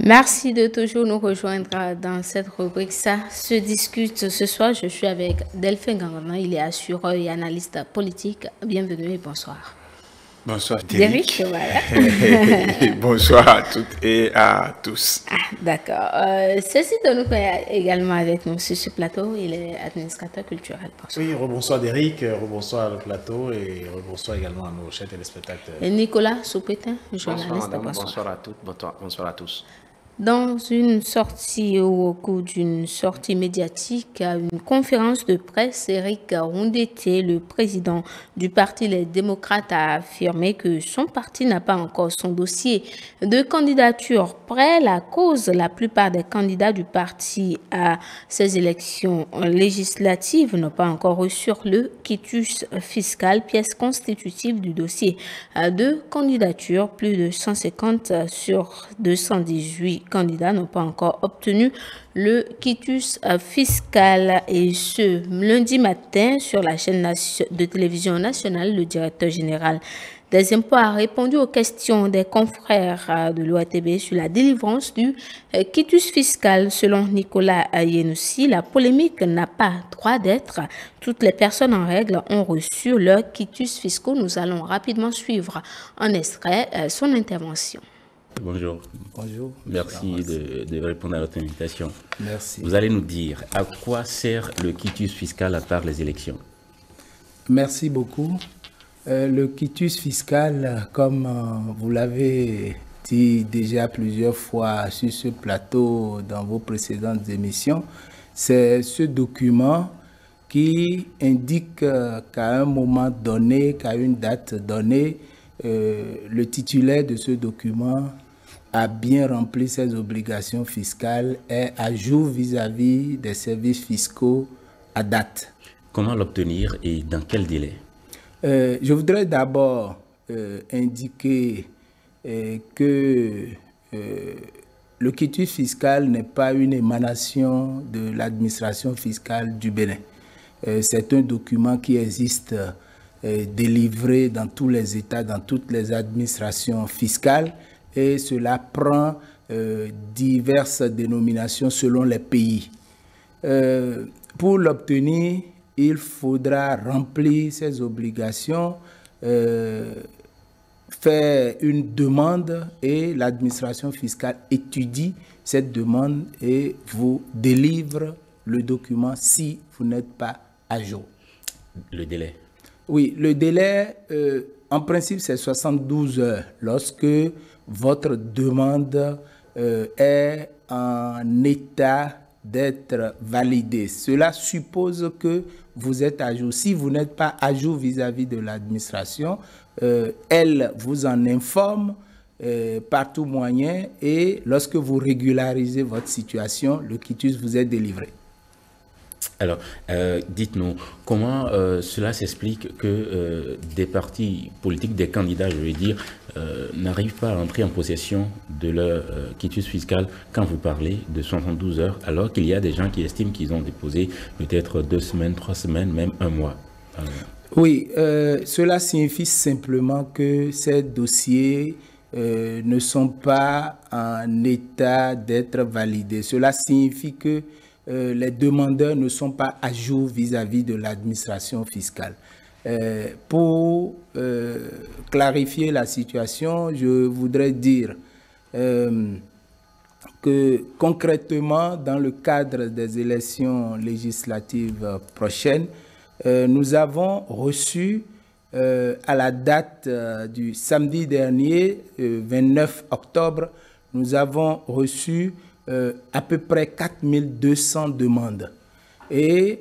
Merci de toujours nous rejoindre dans cette rubrique. Ça se discute ce soir. Je suis avec Delphine Gangana, il est assureur et analyste politique. Bienvenue et bonsoir. Bonsoir Derrick. Voilà. Bonsoir à toutes et à tous. D'accord. Ceci de nous également avec nous sur ce plateau. Il est administrateur culturel. Bonsoir. Oui, rebonsoir Derrick, rebonsoir le plateau et rebonsoir également à nos chers téléspectateurs. Et Nicolas Soupétin, journaliste. Bonsoir madame, bonsoir à toutes, bonsoir à tous. Dans une sortie ou au cours d'une sortie médiatique à une conférence de presse, Éric Rondeté, le président du parti Les Démocrates, a affirmé que son parti n'a pas encore son dossier de candidature prêt. La cause, la plupart des candidats du parti à ces élections législatives n'ont pas encore reçu le quitus fiscal, pièce constitutive du dossier de candidature. Plus de 150 sur 218 candidats n'ont pas encore obtenu le quitus fiscal. Et ce lundi matin, sur la chaîne de télévision nationale, le directeur général des impôts a répondu aux questions des confrères de l'OATB sur la délivrance du quitus fiscal. Selon Nicolas Yenoussi, la polémique n'a pas droit d'être. Toutes les personnes en règle ont reçu leur quitus fiscal. Nous allons rapidement suivre en extrait son intervention. Bonjour. Bonjour. Merci de répondre à notre invitation. Merci. Vous allez nous dire à quoi sert le quitus fiscal à part les élections? Merci beaucoup. Le quitus fiscal, comme vous l'avez dit déjà plusieurs fois sur ce plateau dans vos précédentes émissions, c'est ce document qui indique qu'à un moment donné, qu'à une date donnée, le titulaire de ce document a bien rempli ses obligations fiscales et à jour vis-à-vis des services fiscaux à date. Comment l'obtenir et dans quel délai? Je voudrais d'abord indiquer que le quitus fiscal n'est pas une émanation de l'administration fiscale du Bénin. C'est un document qui existe délivré dans tous les États, dans toutes les administrations fiscales, et cela prend diverses dénominations selon les pays. Pour l'obtenir, il faudra remplir ses obligations, faire une demande et l'administration fiscale étudie cette demande et vous délivre le document si vous n'êtes pas à jour. Le délai? Oui, le délai, en principe, c'est 72 heures lorsque votre demande est en état d'être validée. Cela suppose que vous êtes à jour. Si vous n'êtes pas à jour vis-à-vis de l'administration, elle vous en informe par tout moyen et lorsque vous régularisez votre situation, le quitus vous est délivré. Alors, dites-nous, comment cela s'explique que des partis politiques, des candidats, je veux dire, n'arrivent pas à entrer en possession de leur quitus fiscal quand vous parlez de 72 heures, alors qu'il y a des gens qui estiment qu'ils ont déposé peut-être 2 semaines, 3 semaines, même 1 mois? Oui, cela signifie simplement que ces dossiers ne sont pas en état d'être validés. Cela signifie que les demandeurs ne sont pas à jour vis-à-vis de l'administration fiscale. Pour clarifier la situation, je voudrais dire que concrètement, dans le cadre des élections législatives prochaines, nous avons reçu à la date du samedi dernier, 29 octobre, nous avons reçu à peu près 4200 demandes. Et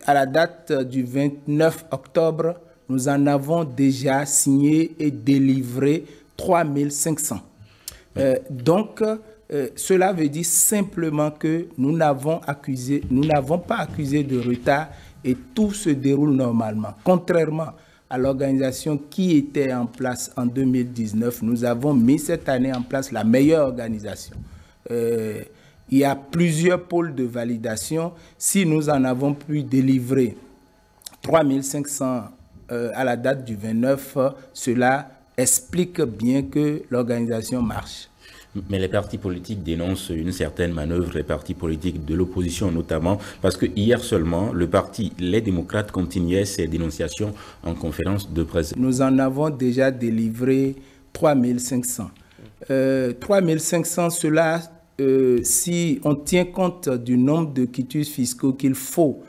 à la date du 29 octobre, nous en avons déjà signé et délivré 3500. Donc, cela veut dire simplement que nous n'avons pas accusé de retard et tout se déroule normalement. Contrairement à l'organisation qui était en place en 2019, nous avons mis cette année en place la meilleure organisation. Il y a plusieurs pôles de validation. Si nous en avons pu délivrer 3500 à la date du 29, cela explique bien que l'organisation marche. Mais les partis politiques dénoncent une certaine manœuvre, les partis politiques de l'opposition notamment, parce que hier seulement, le parti Les Démocrates continuait ses dénonciations en conférence de presse. Nous en avons déjà délivré 3500. 3500, cela, si on tient compte du nombre de quitus fiscaux qu'il faut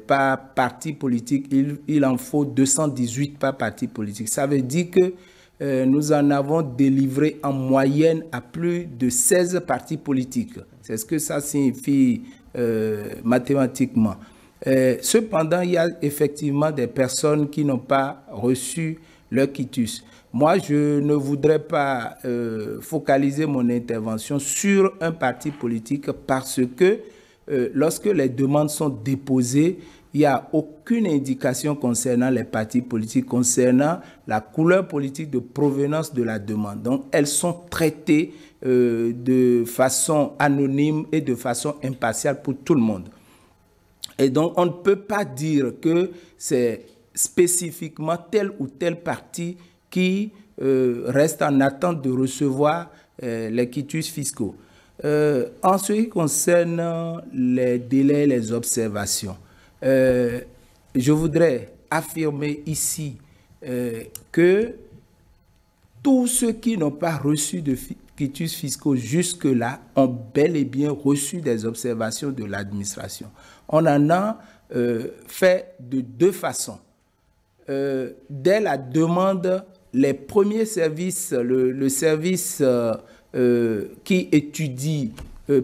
par parti politique, il en faut 218 par parti politique. Ça veut dire que nous en avons délivré en moyenne à plus de 16 partis politiques. C'est ce que ça signifie mathématiquement. Cependant, il y a effectivement des personnes qui n'ont pas reçu leur quitus. Moi, je ne voudrais pas focaliser mon intervention sur un parti politique parce que lorsque les demandes sont déposées, il n'y a aucune indication concernant les partis politiques, concernant la couleur politique de provenance de la demande. Donc, elles sont traitées de façon anonyme et de façon impartiale pour tout le monde. Et donc, on ne peut pas dire que c'est spécifiquement tel ou tel parti qui reste en attente de recevoir les quitus fiscaux. En ce qui concerne les délais, les observations, je voudrais affirmer ici que tous ceux qui n'ont pas reçu de quitus fiscaux jusque-là ont bel et bien reçu des observations de l'administration. On en a fait de deux façons. Dès la demande, les premiers services, le service qui étudie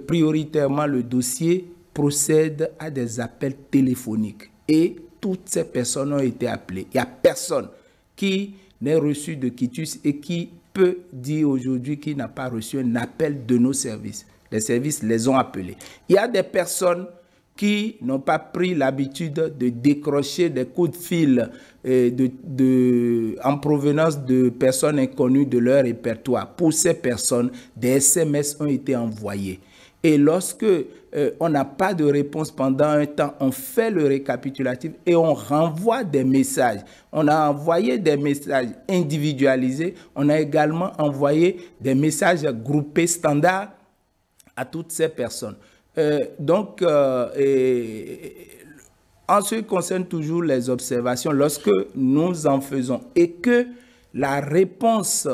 prioritairement le dossier procède à des appels téléphoniques et toutes ces personnes ont été appelées. Il n'y a personne qui n'ait reçu de quitus et qui peut dire aujourd'hui qu'il n'a pas reçu un appel de nos services. Les services les ont appelés. Il y a des personnes qui n'ont pas pris l'habitude de décrocher des coups de fil en provenance de personnes inconnues de leur répertoire. Pour ces personnes, des SMS ont été envoyés. Et lorsque on n'a pas de réponse pendant un temps, on fait le récapitulatif et on renvoie des messages. On a envoyé des messages individualisés. On a également envoyé des messages groupés standards à toutes ces personnes. Donc, en ce qui concerne toujours les observations, lorsque nous en faisons et que la réponse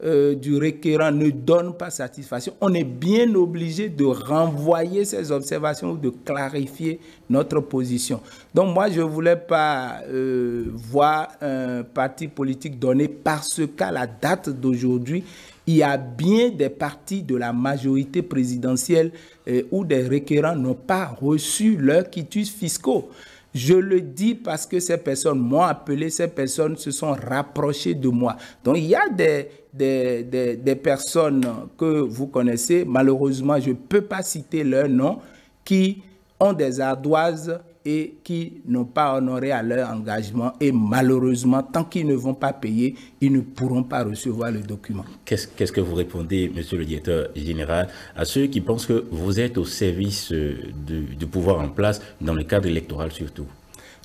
du requérant ne donne pas satisfaction, on est bien obligé de renvoyer ces observations ou de clarifier notre position. Donc moi, je ne voulais pas voir un parti politique donné parce qu'à la date d'aujourd'hui, il y a bien des partis de la majorité présidentielle où des requérants n'ont pas reçu leurs quitus fiscaux. Je le dis parce que ces personnes m'ont appelé, ces personnes se sont rapprochées de moi. Donc il y a des personnes que vous connaissez, malheureusement je ne peux pas citer leur nom, qui ont des ardoises et qui n'ont pas honoré à leur engagement. Et malheureusement, tant qu'ils ne vont pas payer, ils ne pourront pas recevoir le document. Qu'est-ce que vous répondez, monsieur le directeur général, à ceux qui pensent que vous êtes au service du pouvoir en place dans le cadre électoral surtout?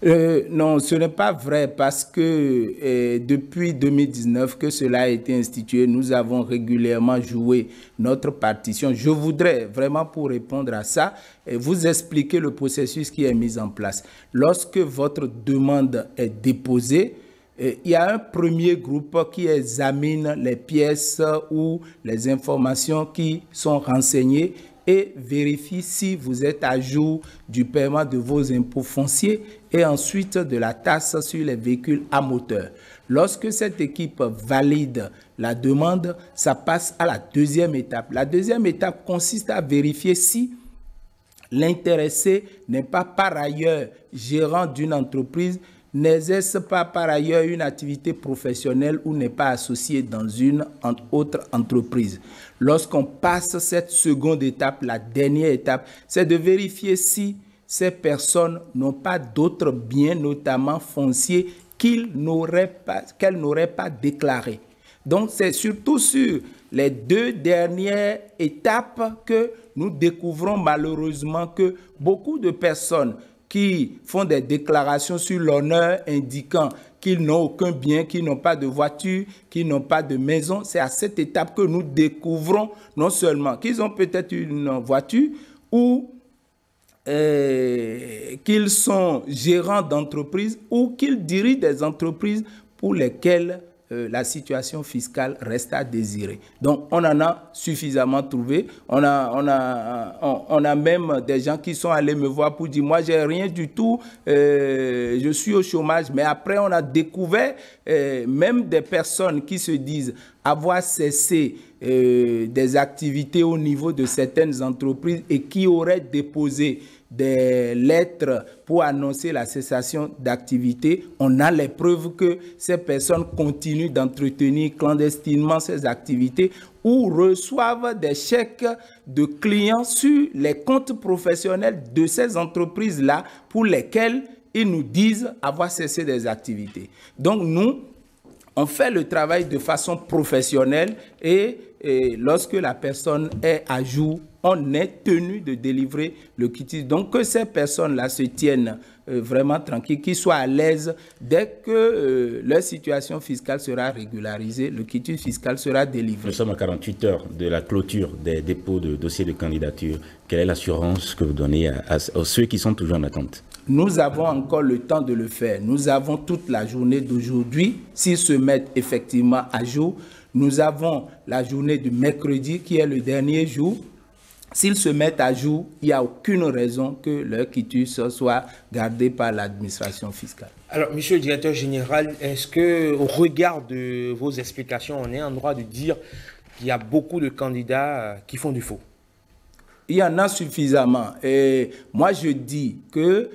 Non, ce n'est pas vrai parce que depuis 2019 que cela a été institué, nous avons régulièrement joué notre partition. Je voudrais vraiment, pour répondre à ça, vous expliquer le processus qui est mis en place. Lorsque votre demande est déposée, il y a un premier groupe qui examine les pièces ou les informations qui sont renseignées et vérifie si vous êtes à jour du paiement de vos impôts fonciers et ensuite de la taxe sur les véhicules à moteur. Lorsque cette équipe valide la demande, ça passe à la deuxième étape. La deuxième étape consiste à vérifier si l'intéressé n'est pas par ailleurs gérant d'une entreprise, n'exerce pas par ailleurs une activité professionnelle ou n'est pas associé dans une autre entreprise. Lorsqu'on passe cette seconde étape, la dernière étape, c'est de vérifier si ces personnes n'ont pas d'autres biens, notamment fonciers, qu'elles n'auraient pas déclarés. Donc, c'est surtout sur les deux dernières étapes que nous découvrons malheureusement que beaucoup de personnes qui font des déclarations sur l'honneur indiquant qu'ils n'ont aucun bien, qu'ils n'ont pas de voiture, qu'ils n'ont pas de maison. C'est à cette étape que nous découvrons non seulement qu'ils ont peut-être une voiture ou qu'ils sont gérants d'entreprises ou qu'ils dirigent des entreprises pour lesquelles la situation fiscale reste à désirer. Donc, on en a suffisamment trouvé. On a même des gens qui sont allés me voir pour dire, moi, j'ai rien du tout, je suis au chômage. Mais après, on a découvert même des personnes qui se disent avoir cessé des activités au niveau de certaines entreprises et qui auraient déposé des lettres pour annoncer la cessation d'activité. On a les preuves que ces personnes continuent d'entretenir clandestinement ces activités ou reçoivent des chèques de clients sur les comptes professionnels de ces entreprises-là pour lesquelles ils nous disent avoir cessé des activités. Donc nous, on fait le travail de façon professionnelle et lorsque la personne est à jour, on est tenu de délivrer le quitus. Donc que ces personnes-là se tiennent vraiment tranquilles, qu'ils soient à l'aise. Dès que leur situation fiscale sera régularisée, le quitus fiscal sera délivré. Nous sommes à 48 heures de la clôture des dépôts de dossiers de candidature. Quelle est l'assurance que vous donnez à ceux qui sont toujours en attente? Nous avons encore le temps de le faire. Nous avons toute la journée d'aujourd'hui, s'ils se mettent effectivement à jour. Nous avons la journée du mercredi qui est le dernier jour. S'ils se mettent à jour, il n'y a aucune raison que leur quitus soit gardé par l'administration fiscale. Alors, monsieur le directeur général, est-ce qu'au regard de vos explications, on est en droit de dire qu'il y a beaucoup de candidats qui font du faux? Il y en a suffisamment. Et moi, je dis que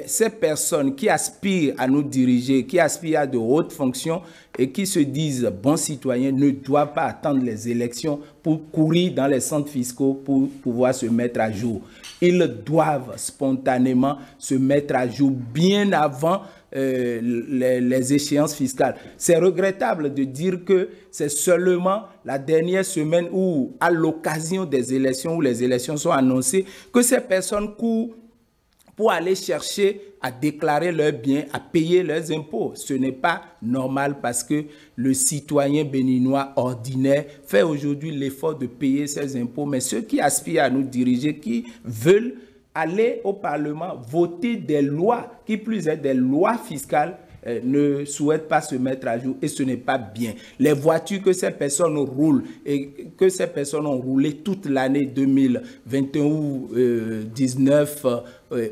ces personnes qui aspirent à nous diriger, qui aspirent à de hautes fonctions et qui se disent bons citoyens ne doivent pas attendre les élections pour courir dans les centres fiscaux pour pouvoir se mettre à jour. Ils doivent spontanément se mettre à jour bien avant les échéances fiscales. C'est regrettable de dire que c'est seulement la dernière semaine où, à l'occasion des élections, où les élections sont annoncées, que ces personnes courent pour aller chercher à déclarer leurs biens, à payer leurs impôts. Ce n'est pas normal parce que le citoyen béninois ordinaire fait aujourd'hui l'effort de payer ses impôts. Mais ceux qui aspirent à nous diriger, qui veulent aller au Parlement, voter des lois, qui plus est des lois fiscales, ne souhaitent pas se mettre à jour et ce n'est pas bien. Les voitures que ces personnes roulent et que ces personnes ont roulé toute l'année 2021 ou 19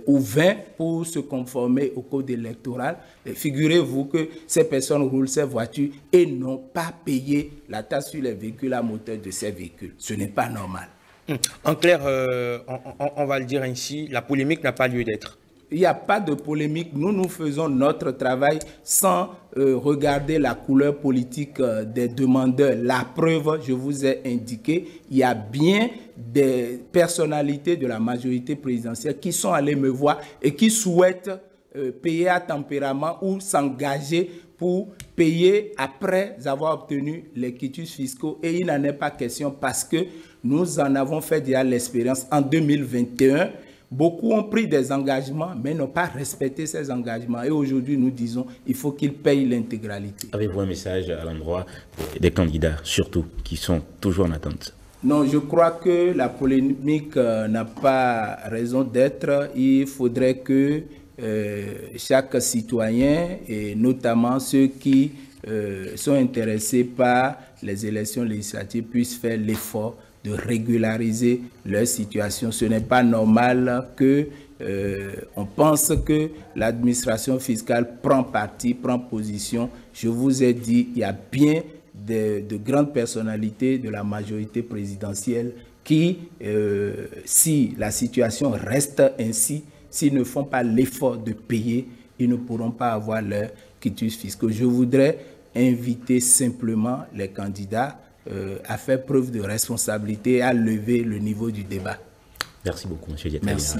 ou 20 pour se conformer au code électoral, figurez-vous que ces personnes roulent ces voitures et n'ont pas payé la taxe sur les véhicules à moteur de ces véhicules. Ce n'est pas normal. En clair, on va le dire ainsi, la polémique n'a pas lieu d'être. Il n'y a pas de polémique. Nous faisons notre travail sans regarder la couleur politique des demandeurs. La preuve, je vous ai indiqué, il y a bien des personnalités de la majorité présidentielle qui sont allées me voir et qui souhaitent payer à tempérament ou s'engager pour payer après avoir obtenu les quitus fiscaux. Et il n'en est pas question parce que nous en avons fait déjà l'expérience en 2021. Beaucoup ont pris des engagements, mais n'ont pas respecté ces engagements. Et aujourd'hui, nous disons qu'il faut qu'ils payent l'intégralité. Avez-vous un message à l'endroit des candidats, surtout, qui sont toujours en attente? Non, je crois que la polémique n'a pas raison d'être. Il faudrait que chaque citoyen, et notamment ceux qui sont intéressés par les élections législatives, puissent faire l'effort de régulariser leur situation. Ce n'est pas normal que on pense que l'administration fiscale prend parti, prend position. Je vous ai dit, il y a bien de grandes personnalités de la majorité présidentielle qui, si la situation reste ainsi, s'ils ne font pas l'effort de payer, ils ne pourront pas avoir leur quitus fiscaux. Je voudrais inviter simplement les candidats à faire preuve de responsabilité et à lever le niveau du débat. Merci beaucoup, M. Diatta. Merci.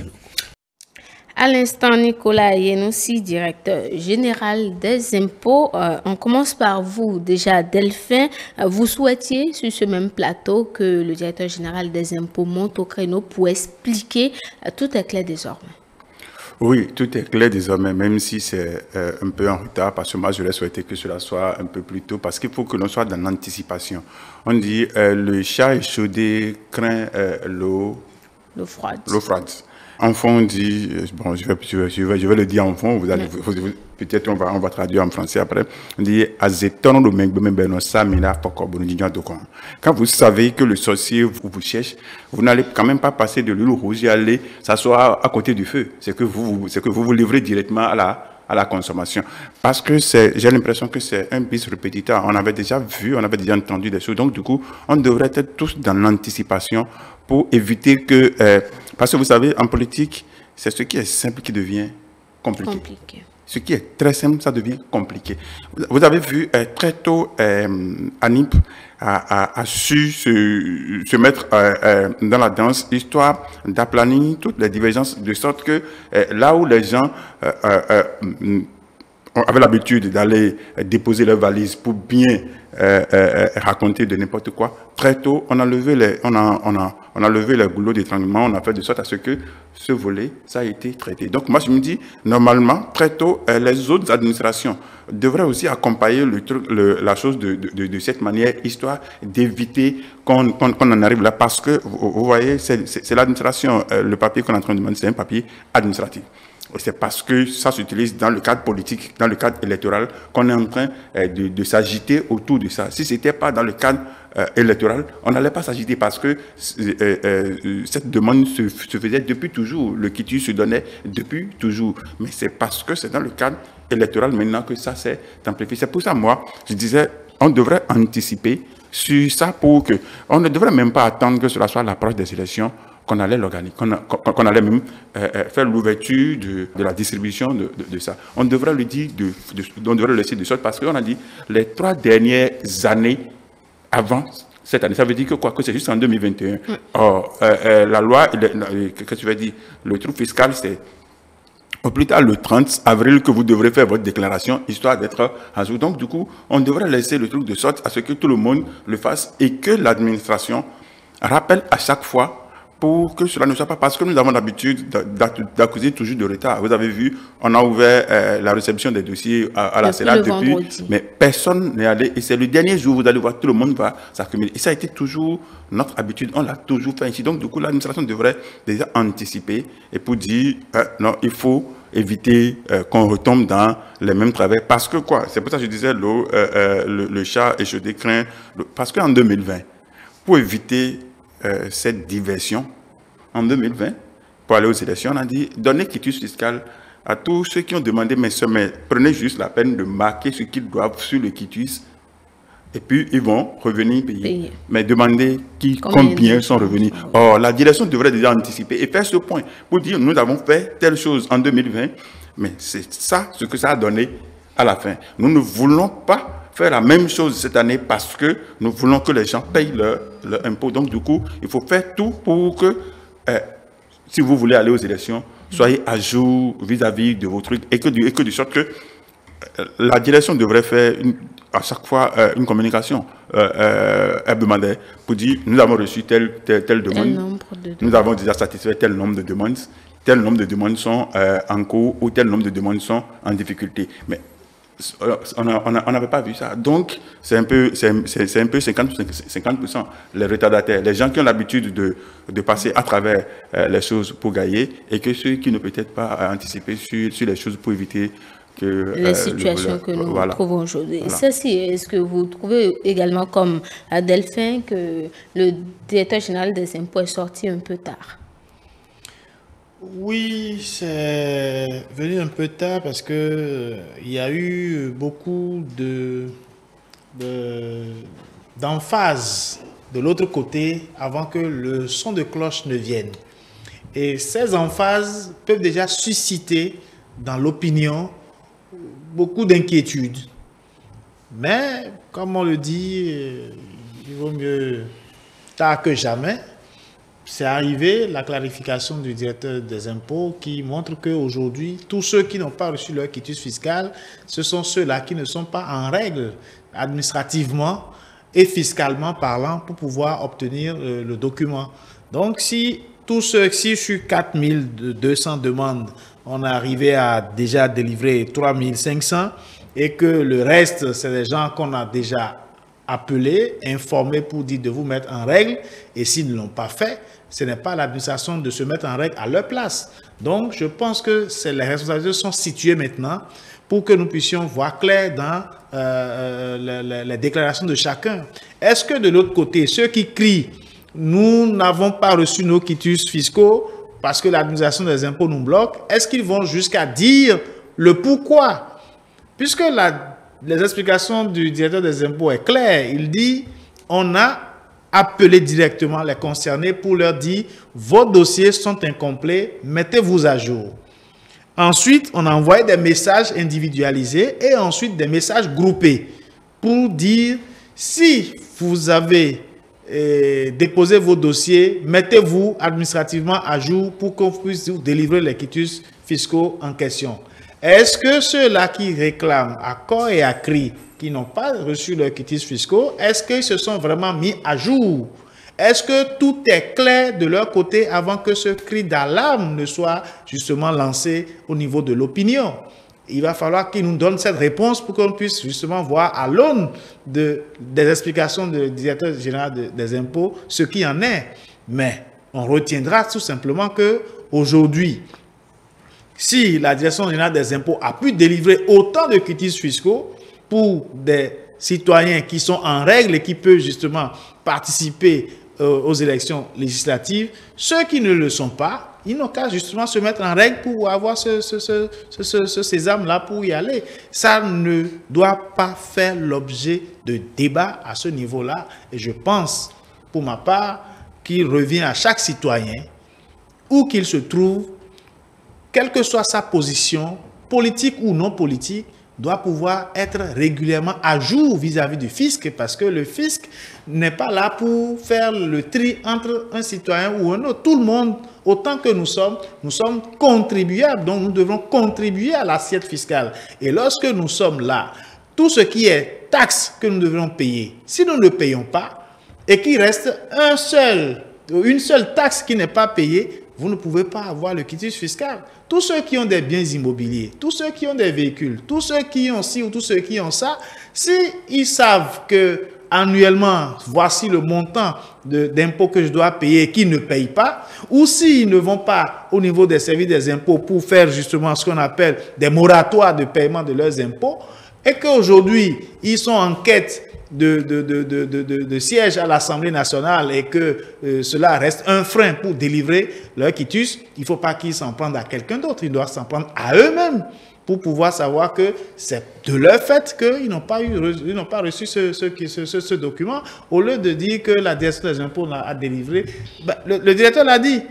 À l'instant, Nicolas Yenossi, directeur général des impôts. On commence par vous. Déjà, Delphin, vous souhaitiez sur ce même plateau que le directeur général des impôts monte au créneau pour expliquer tout est clair désormais. Oui, tout est clair désormais, même si c'est un peu en retard, parce que moi, je l'ai souhaité que cela soit un peu plus tôt, parce qu'il faut que l'on soit dans l'anticipation. On dit le chat échaudé craint l'eau froide. L'eau froide. Enfant, on dit, bon, je vais le dire en fond, peut-être on va traduire en français après. On dit, quand vous savez que le sorcier vous cherche, vous n'allez quand même pas passer de l'huile rouge et aller s'asseoir à côté du feu. C'est que vous livrez directement à la consommation. Parce que j'ai l'impression que c'est un bis répétiteur. On avait déjà vu, on avait déjà entendu des choses. Donc, du coup, on devrait être tous dans l'anticipation pour éviter que... parce que vous savez, en politique, c'est ce qui est simple qui devient compliqué. Ce qui est très simple, ça devient compliqué. Vous avez vu, très tôt, Anip a su se mettre dans la danse, histoire d'aplanir toutes les divergences, de sorte que là où les gens avaient l'habitude d'aller déposer leurs valises pour bien raconter de n'importe quoi, très tôt, on a levé les goulots d'étranglement, on a fait de sorte à ce que ce volet, ça a été traité. Donc moi, je me dis, normalement, très tôt, les autres administrations devraient aussi accompagner la chose de cette manière, histoire d'éviter qu'on en arrive là, parce que, vous voyez, c'est l'administration, le papier qu'on est en train de demander, c'est un papier administratif. C'est parce que ça s'utilise dans le cadre politique, dans le cadre électoral, qu'on est en train de s'agiter autour de ça. Si ce n'était pas dans le cadre électoral, on n'allait pas s'agiter parce que cette demande se faisait depuis toujours. Le quitus se donnait depuis toujours. Mais c'est parce que c'est dans le cadre électoral maintenant que ça s'est amplifié. C'est pour ça, moi, je disais, on devrait anticiper sur ça pour que... On ne devrait même pas attendre que cela soit l'approche des élections qu'on allait l'organiser, qu'on allait même faire l'ouverture de la distribution de ça. On devrait le dire, on devrait le laisser de sorte parce qu'on a dit les 3 dernières années avant cette année. Ça veut dire que quoi, que c'est juste en 2021. Or, la loi, qu'est-ce que tu veux dire, le trou fiscal, c'est au plus tard le 30 avril que vous devrez faire votre déclaration, histoire d'être à jour. Donc, du coup, on devrait laisser le truc de sorte à ce que tout le monde le fasse et que l'administration rappelle à chaque fois pour que cela ne soit pas, parce que nous avons l'habitude d'accuser toujours de retard. Vous avez vu, on a ouvert la réception des dossiers à la CELAC depuis, mais personne n'est allé. Et c'est le dernier jour, vous allez voir, tout le monde va s'accumuler. Et ça a été toujours notre habitude, on l'a toujours fait ici. Donc, du coup, l'administration devrait déjà anticiper et pour dire, non, il faut éviter qu'on retombe dans les mêmes travers. Parce que quoi, c'est pour ça que je disais, le chat échaudé craint, parce qu'en 2020, pour éviter cette diversion, en 2020, pour aller aux élections, on a dit, donnez quitus fiscal à tous ceux qui ont demandé, mais prenez juste la peine de marquer ce qu'ils doivent sur le quitus, et puis ils vont revenir payer. Mais demandez combien sont revenus. Or, la direction devrait déjà anticiper et faire ce point pour dire, nous avons fait telle chose en 2020, mais c'est ça ce que ça a donné à la fin. Nous ne voulons pas faire la même chose cette année parce que nous voulons que les gens payent leur impôt. Donc, du coup, il faut faire tout pour que, si vous voulez aller aux élections, soyez à jour vis-à-vis de vos trucs et que de sorte que la direction devrait faire à chaque fois une communication hebdomadaire pour dire nous avons reçu telle demande, nous avons déjà satisfait tel nombre de demandes sont en cours ou tel nombre de demandes sont en difficulté. Mais on n'avait pas vu ça. Donc, c'est un peu 50%. Les retardataires, les gens qui ont l'habitude de passer à travers les choses pour gagner et que ceux qui ne peut-être pas anticiper sur les choses pour éviter que les situations que nous trouvons aujourd'hui. Voilà. Ceci, est-ce que vous trouvez également comme à Delphin que le directeur général des impôts est sorti un peu tard? Oui, c'est venu un peu tard parce que il y a eu beaucoup d'emphase de l'autre côté avant que le son de cloche ne vienne. Et ces emphases peuvent déjà susciter dans l'opinion beaucoup d'inquiétudes. Mais, comme on le dit, il vaut mieux tard que jamais. C'est arrivé, la clarification du directeur des impôts qui montre qu'aujourd'hui, tous ceux qui n'ont pas reçu leur quitus fiscal, ce sont ceux-là qui ne sont pas en règle administrativement et fiscalement parlant pour pouvoir obtenir le document. Donc, si sur 4200 demandes, on est arrivé à déjà délivrer 3500 et que le reste, c'est des gens qu'on a déjà appelés, informés pour dire de vous mettre en règle. Et s'ils ne l'ont pas fait, ce n'est pas à l'administration de se mettre en règle à leur place. Donc, je pense que les responsabilités sont situées maintenant pour que nous puissions voir clair dans les déclarations de chacun. Est-ce que de l'autre côté, ceux qui crient « nous n'avons pas reçu nos quitus fiscaux parce que l'administration des impôts nous bloque », est-ce qu'ils vont jusqu'à dire le pourquoi? Puisque les explications du directeur des impôts est claire, il dit « on a appelé directement les concernés pour leur dire « vos dossiers sont incomplets, mettez-vous à jour ». Ensuite, on a envoyé des messages individualisés et ensuite des messages groupés pour dire si vous avez déposé vos dossiers, mettez-vous administrativement à jour pour qu'on puisse vous délivrer les quitus fiscaux en question. Est-ce que ceux-là qui réclament à corps et à cri, qui n'ont pas reçu leurs quitus fiscaux, est-ce qu'ils se sont vraiment mis à jour? Est-ce que tout est clair de leur côté avant que ce cri d'alarme ne soit justement lancé au niveau de l'opinion? Il va falloir qu'ils nous donnent cette réponse pour qu'on puisse justement voir à l'aune des explications du directeur général des impôts ce qui en est. Mais on retiendra tout simplement qu'aujourd'hui, si la direction générale des impôts a pu délivrer autant de quitus fiscaux pour des citoyens qui sont en règle et qui peuvent justement participer aux élections législatives, ceux qui ne le sont pas, ils n'ont qu'à justement se mettre en règle pour avoir ce sésame-là pour y aller. Ça ne doit pas faire l'objet de débat à ce niveau-là. Et je pense, pour ma part, qu'il revient à chaque citoyen, où qu'il se trouve, quelle que soit sa position, politique ou non politique, doit pouvoir être régulièrement à jour vis-à-vis du fisc, parce que le fisc n'est pas là pour faire le tri entre un citoyen ou un autre. Tout le monde, autant que nous sommes contribuables, donc nous devons contribuer à l'assiette fiscale. Et lorsque nous sommes là, tout ce qui est taxe que nous devons payer, si nous ne payons pas, et qu'il reste une seule taxe qui n'est pas payée, vous ne pouvez pas avoir le quitus fiscal. Tous ceux qui ont des biens immobiliers, tous ceux qui ont des véhicules, tous ceux qui ont ci ou tous ceux qui ont ça, s'ils savent que annuellement, voici le montant d'impôts que je dois payer et qu'ils ne payent pas, ou s'ils ne vont pas au niveau des services des impôts pour faire justement ce qu'on appelle des moratoires de paiement de leurs impôts, et qu'aujourd'hui, ils sont en quête de siège à l'Assemblée nationale et que cela reste un frein pour délivrer leur quitus, il ne faut pas qu'ils s'en prennent à quelqu'un d'autre, ils doivent s'en prendre à eux-mêmes pour pouvoir savoir que c'est de leur fait qu'ils n'ont pas reçu ce document, au lieu de dire que la direction des impôts a délivré. Le directeur l'a dit,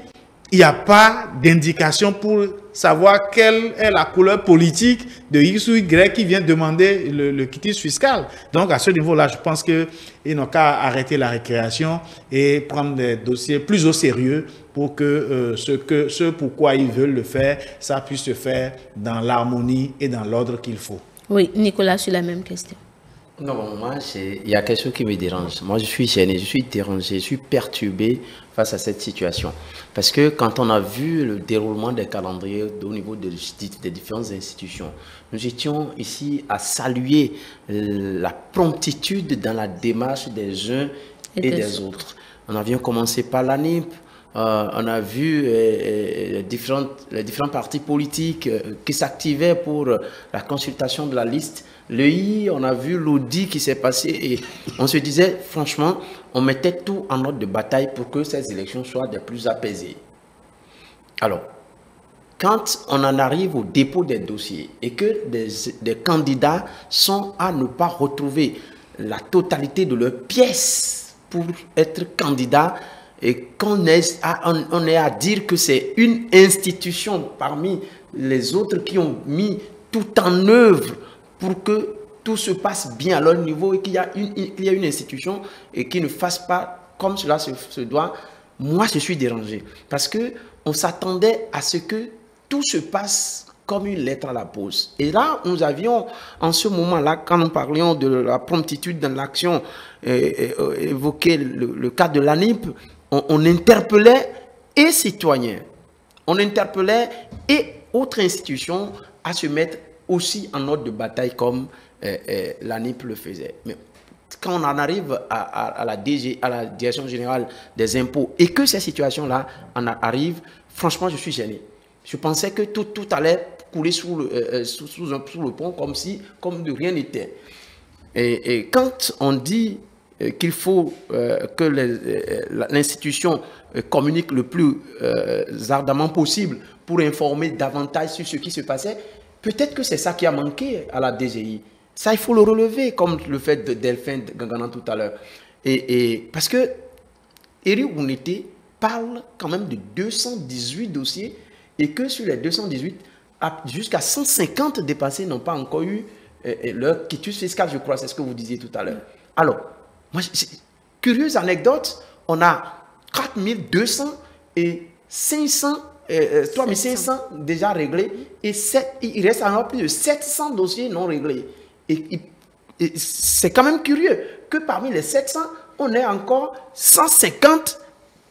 il n'y a pas d'indication pour savoir quelle est la couleur politique de X ou Y qui vient demander le quitus fiscal. Donc, à ce niveau-là, je pense qu'ils n'ont qu'à arrêter la récréation et prendre des dossiers plus au sérieux pour que ce pourquoi ils veulent le faire, ça puisse se faire dans l'harmonie et dans l'ordre qu'il faut. Oui, Nicolas, sur la même question. Non, bon, moi, il y a quelque chose qui me dérange. Moi, je suis gêné, je suis dérangé, je suis perturbé face à cette situation. Parce que quand on a vu le déroulement des calendriers au niveau des différentes institutions, nous étions ici à saluer la promptitude dans la démarche des uns et des autres. On a bien commencé par l'ANIP, on a vu les différents partis politiques qui s'activaient pour la consultation de la liste. On a vu l'audit qui s'est passé et on se disait, franchement, on mettait tout en ordre de bataille pour que ces élections soient des plus apaisées. Alors, quand on en arrive au dépôt des dossiers et que des candidats sont à ne pas retrouver la totalité de leurs pièces pour être candidat et qu'on est à dire que c'est une institution parmi les autres qui ont mis tout en œuvre pour que tout se passe bien à leur niveau et qu'il y a une institution et qui ne fasse pas comme cela se doit, moi je suis dérangé. Parce qu'on s'attendait à ce que tout se passe comme une lettre à la poste. Et là, nous avions, en ce moment-là, quand nous parlions de la promptitude dans l'action, évoqué le cas de l'ANIP, on interpellait et citoyens, on interpellait et autres institutions à se mettre aussi en ordre de bataille comme l'ANIP le faisait. Mais quand on en arrive à la Direction Générale des Impôts et que ces situations-là en arrivent, franchement, je suis gêné. Je pensais que tout allait couler sous le pont comme de rien n'était. Et quand on dit qu'il faut que l'institution communique le plus ardemment possible pour informer davantage sur ce qui se passait, peut-être que c'est ça qui a manqué à la DGI. Ça, il faut le relever, comme le fait de Delphine Gangana tout à l'heure. Et parce que Éric Ounete parle quand même de 218 dossiers et que sur les 218, jusqu'à 150 dépassés n'ont pas encore eu leur quitus fiscal, je crois, c'est ce que vous disiez tout à l'heure. Alors, moi, curieuse anecdote, on a 4200 et 3500 déjà réglés et il reste alors plus de 700 dossiers non réglés. Et c'est quand même curieux que parmi les 700, on ait encore 150.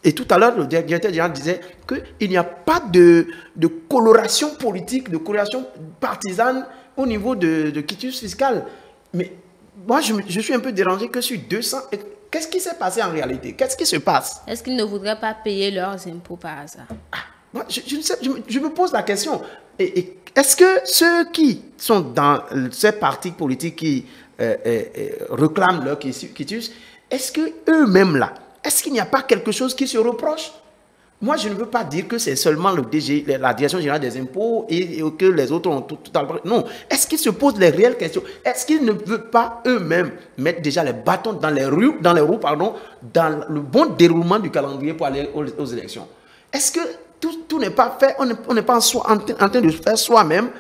Et tout à l'heure, le directeur général disait qu'il n'y a pas de coloration politique, de coloration partisane au niveau de quitus fiscal. Mais moi, je suis un peu dérangé que sur 200... Qu'est-ce qui s'est passé en réalité? Qu'est-ce qui se passe? Est-ce qu'ils ne voudraient pas payer leurs impôts par hasard? Moi, je me pose la question. Est-ce que ceux qui sont dans ces partis politiques qui réclament leur quitus, est-ce qu'eux-mêmes là, est-ce qu'il n'y a pas quelque chose qui se reproche? Moi, je ne veux pas dire que c'est seulement la Direction Générale des Impôts et que les autres ont tout à l'heure. Non. Est-ce qu'ils se posent les réelles questions? Est-ce qu'ils ne veulent pas eux-mêmes mettre déjà les bâtons dans les roues, dans le bon déroulement du calendrier pour aller aux élections? Est-ce que tout n'est pas fait? On n'est pas en train de faire soi-même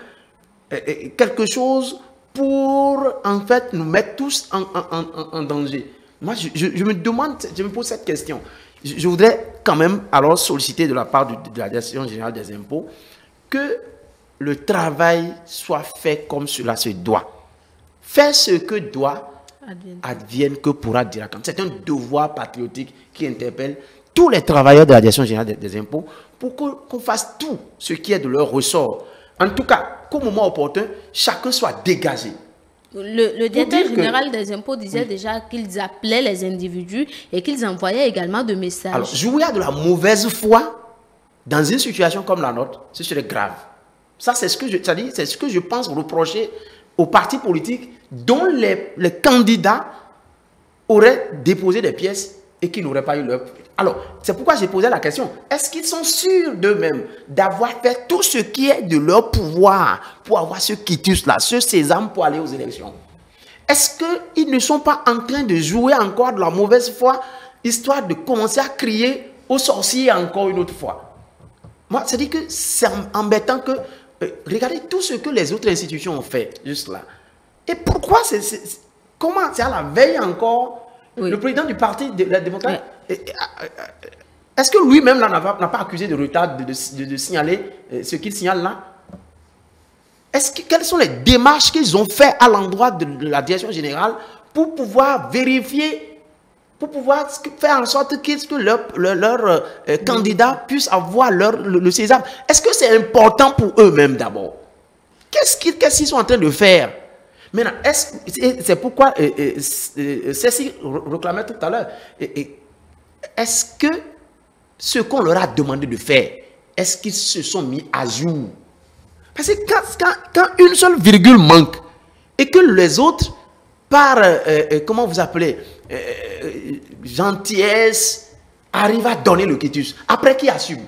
quelque chose pour, en fait, nous mettre tous en danger? Moi, je me pose cette question. Je voudrais quand même alors solliciter de la part de la Direction Générale des Impôts que le travail soit fait comme cela se doit. Faire ce que doit, advienne que pourra dire. C'est un devoir patriotique qui interpelle tous les travailleurs de la Direction Générale des Impôts pour qu'on fasse tout ce qui est de leur ressort. En tout cas, qu'au moment opportun, chacun soit dégagé. Le directeur général des impôts disait déjà qu'ils appelaient les individus et qu'ils envoyaient également de messages. Alors, jouer à de la mauvaise foi dans une situation comme la nôtre, ce serait grave. Ça, c'est ce que je pense reprocher aux partis politiques dont les candidats auraient déposé des pièces et qui n'auraient pas eu leur... Alors, c'est pourquoi j'ai posé la question. Est-ce qu'ils sont sûrs d'eux-mêmes d'avoir fait tout ce qui est de leur pouvoir pour avoir ce quitus-là, ce sésame pour aller aux élections? Est-ce qu'ils ne sont pas en train de jouer encore de la mauvaise foi, histoire de commencer à crier aux sorciers encore une autre fois? Moi, c'est-à-dire que c'est embêtant que... regardez tout ce que les autres institutions ont fait, juste là. Et pourquoi comment c'est à la veille encore... Oui. Le président du parti de la démocrate, oui. Est-ce que lui-même n'a pas accusé de retard de signaler ce qu'il signale là? Quelles sont les démarches qu'ils ont fait à l'endroit de la direction générale pour pouvoir vérifier, pour pouvoir faire en sorte que leur candidat puisse avoir le sésame? Est-ce que c'est important pour eux-mêmes d'abord? Qu'est-ce qu'ils sont en train de faire? Maintenant, c'est pourquoi Cécile réclamait tout à l'heure, est-ce que ce qu'on leur a demandé de faire, est-ce qu'ils se sont mis à jour? Parce que quand une seule virgule manque et que les autres, par, comment vous appelez, gentillesse, arrivent à donner le quitus, après qui assume?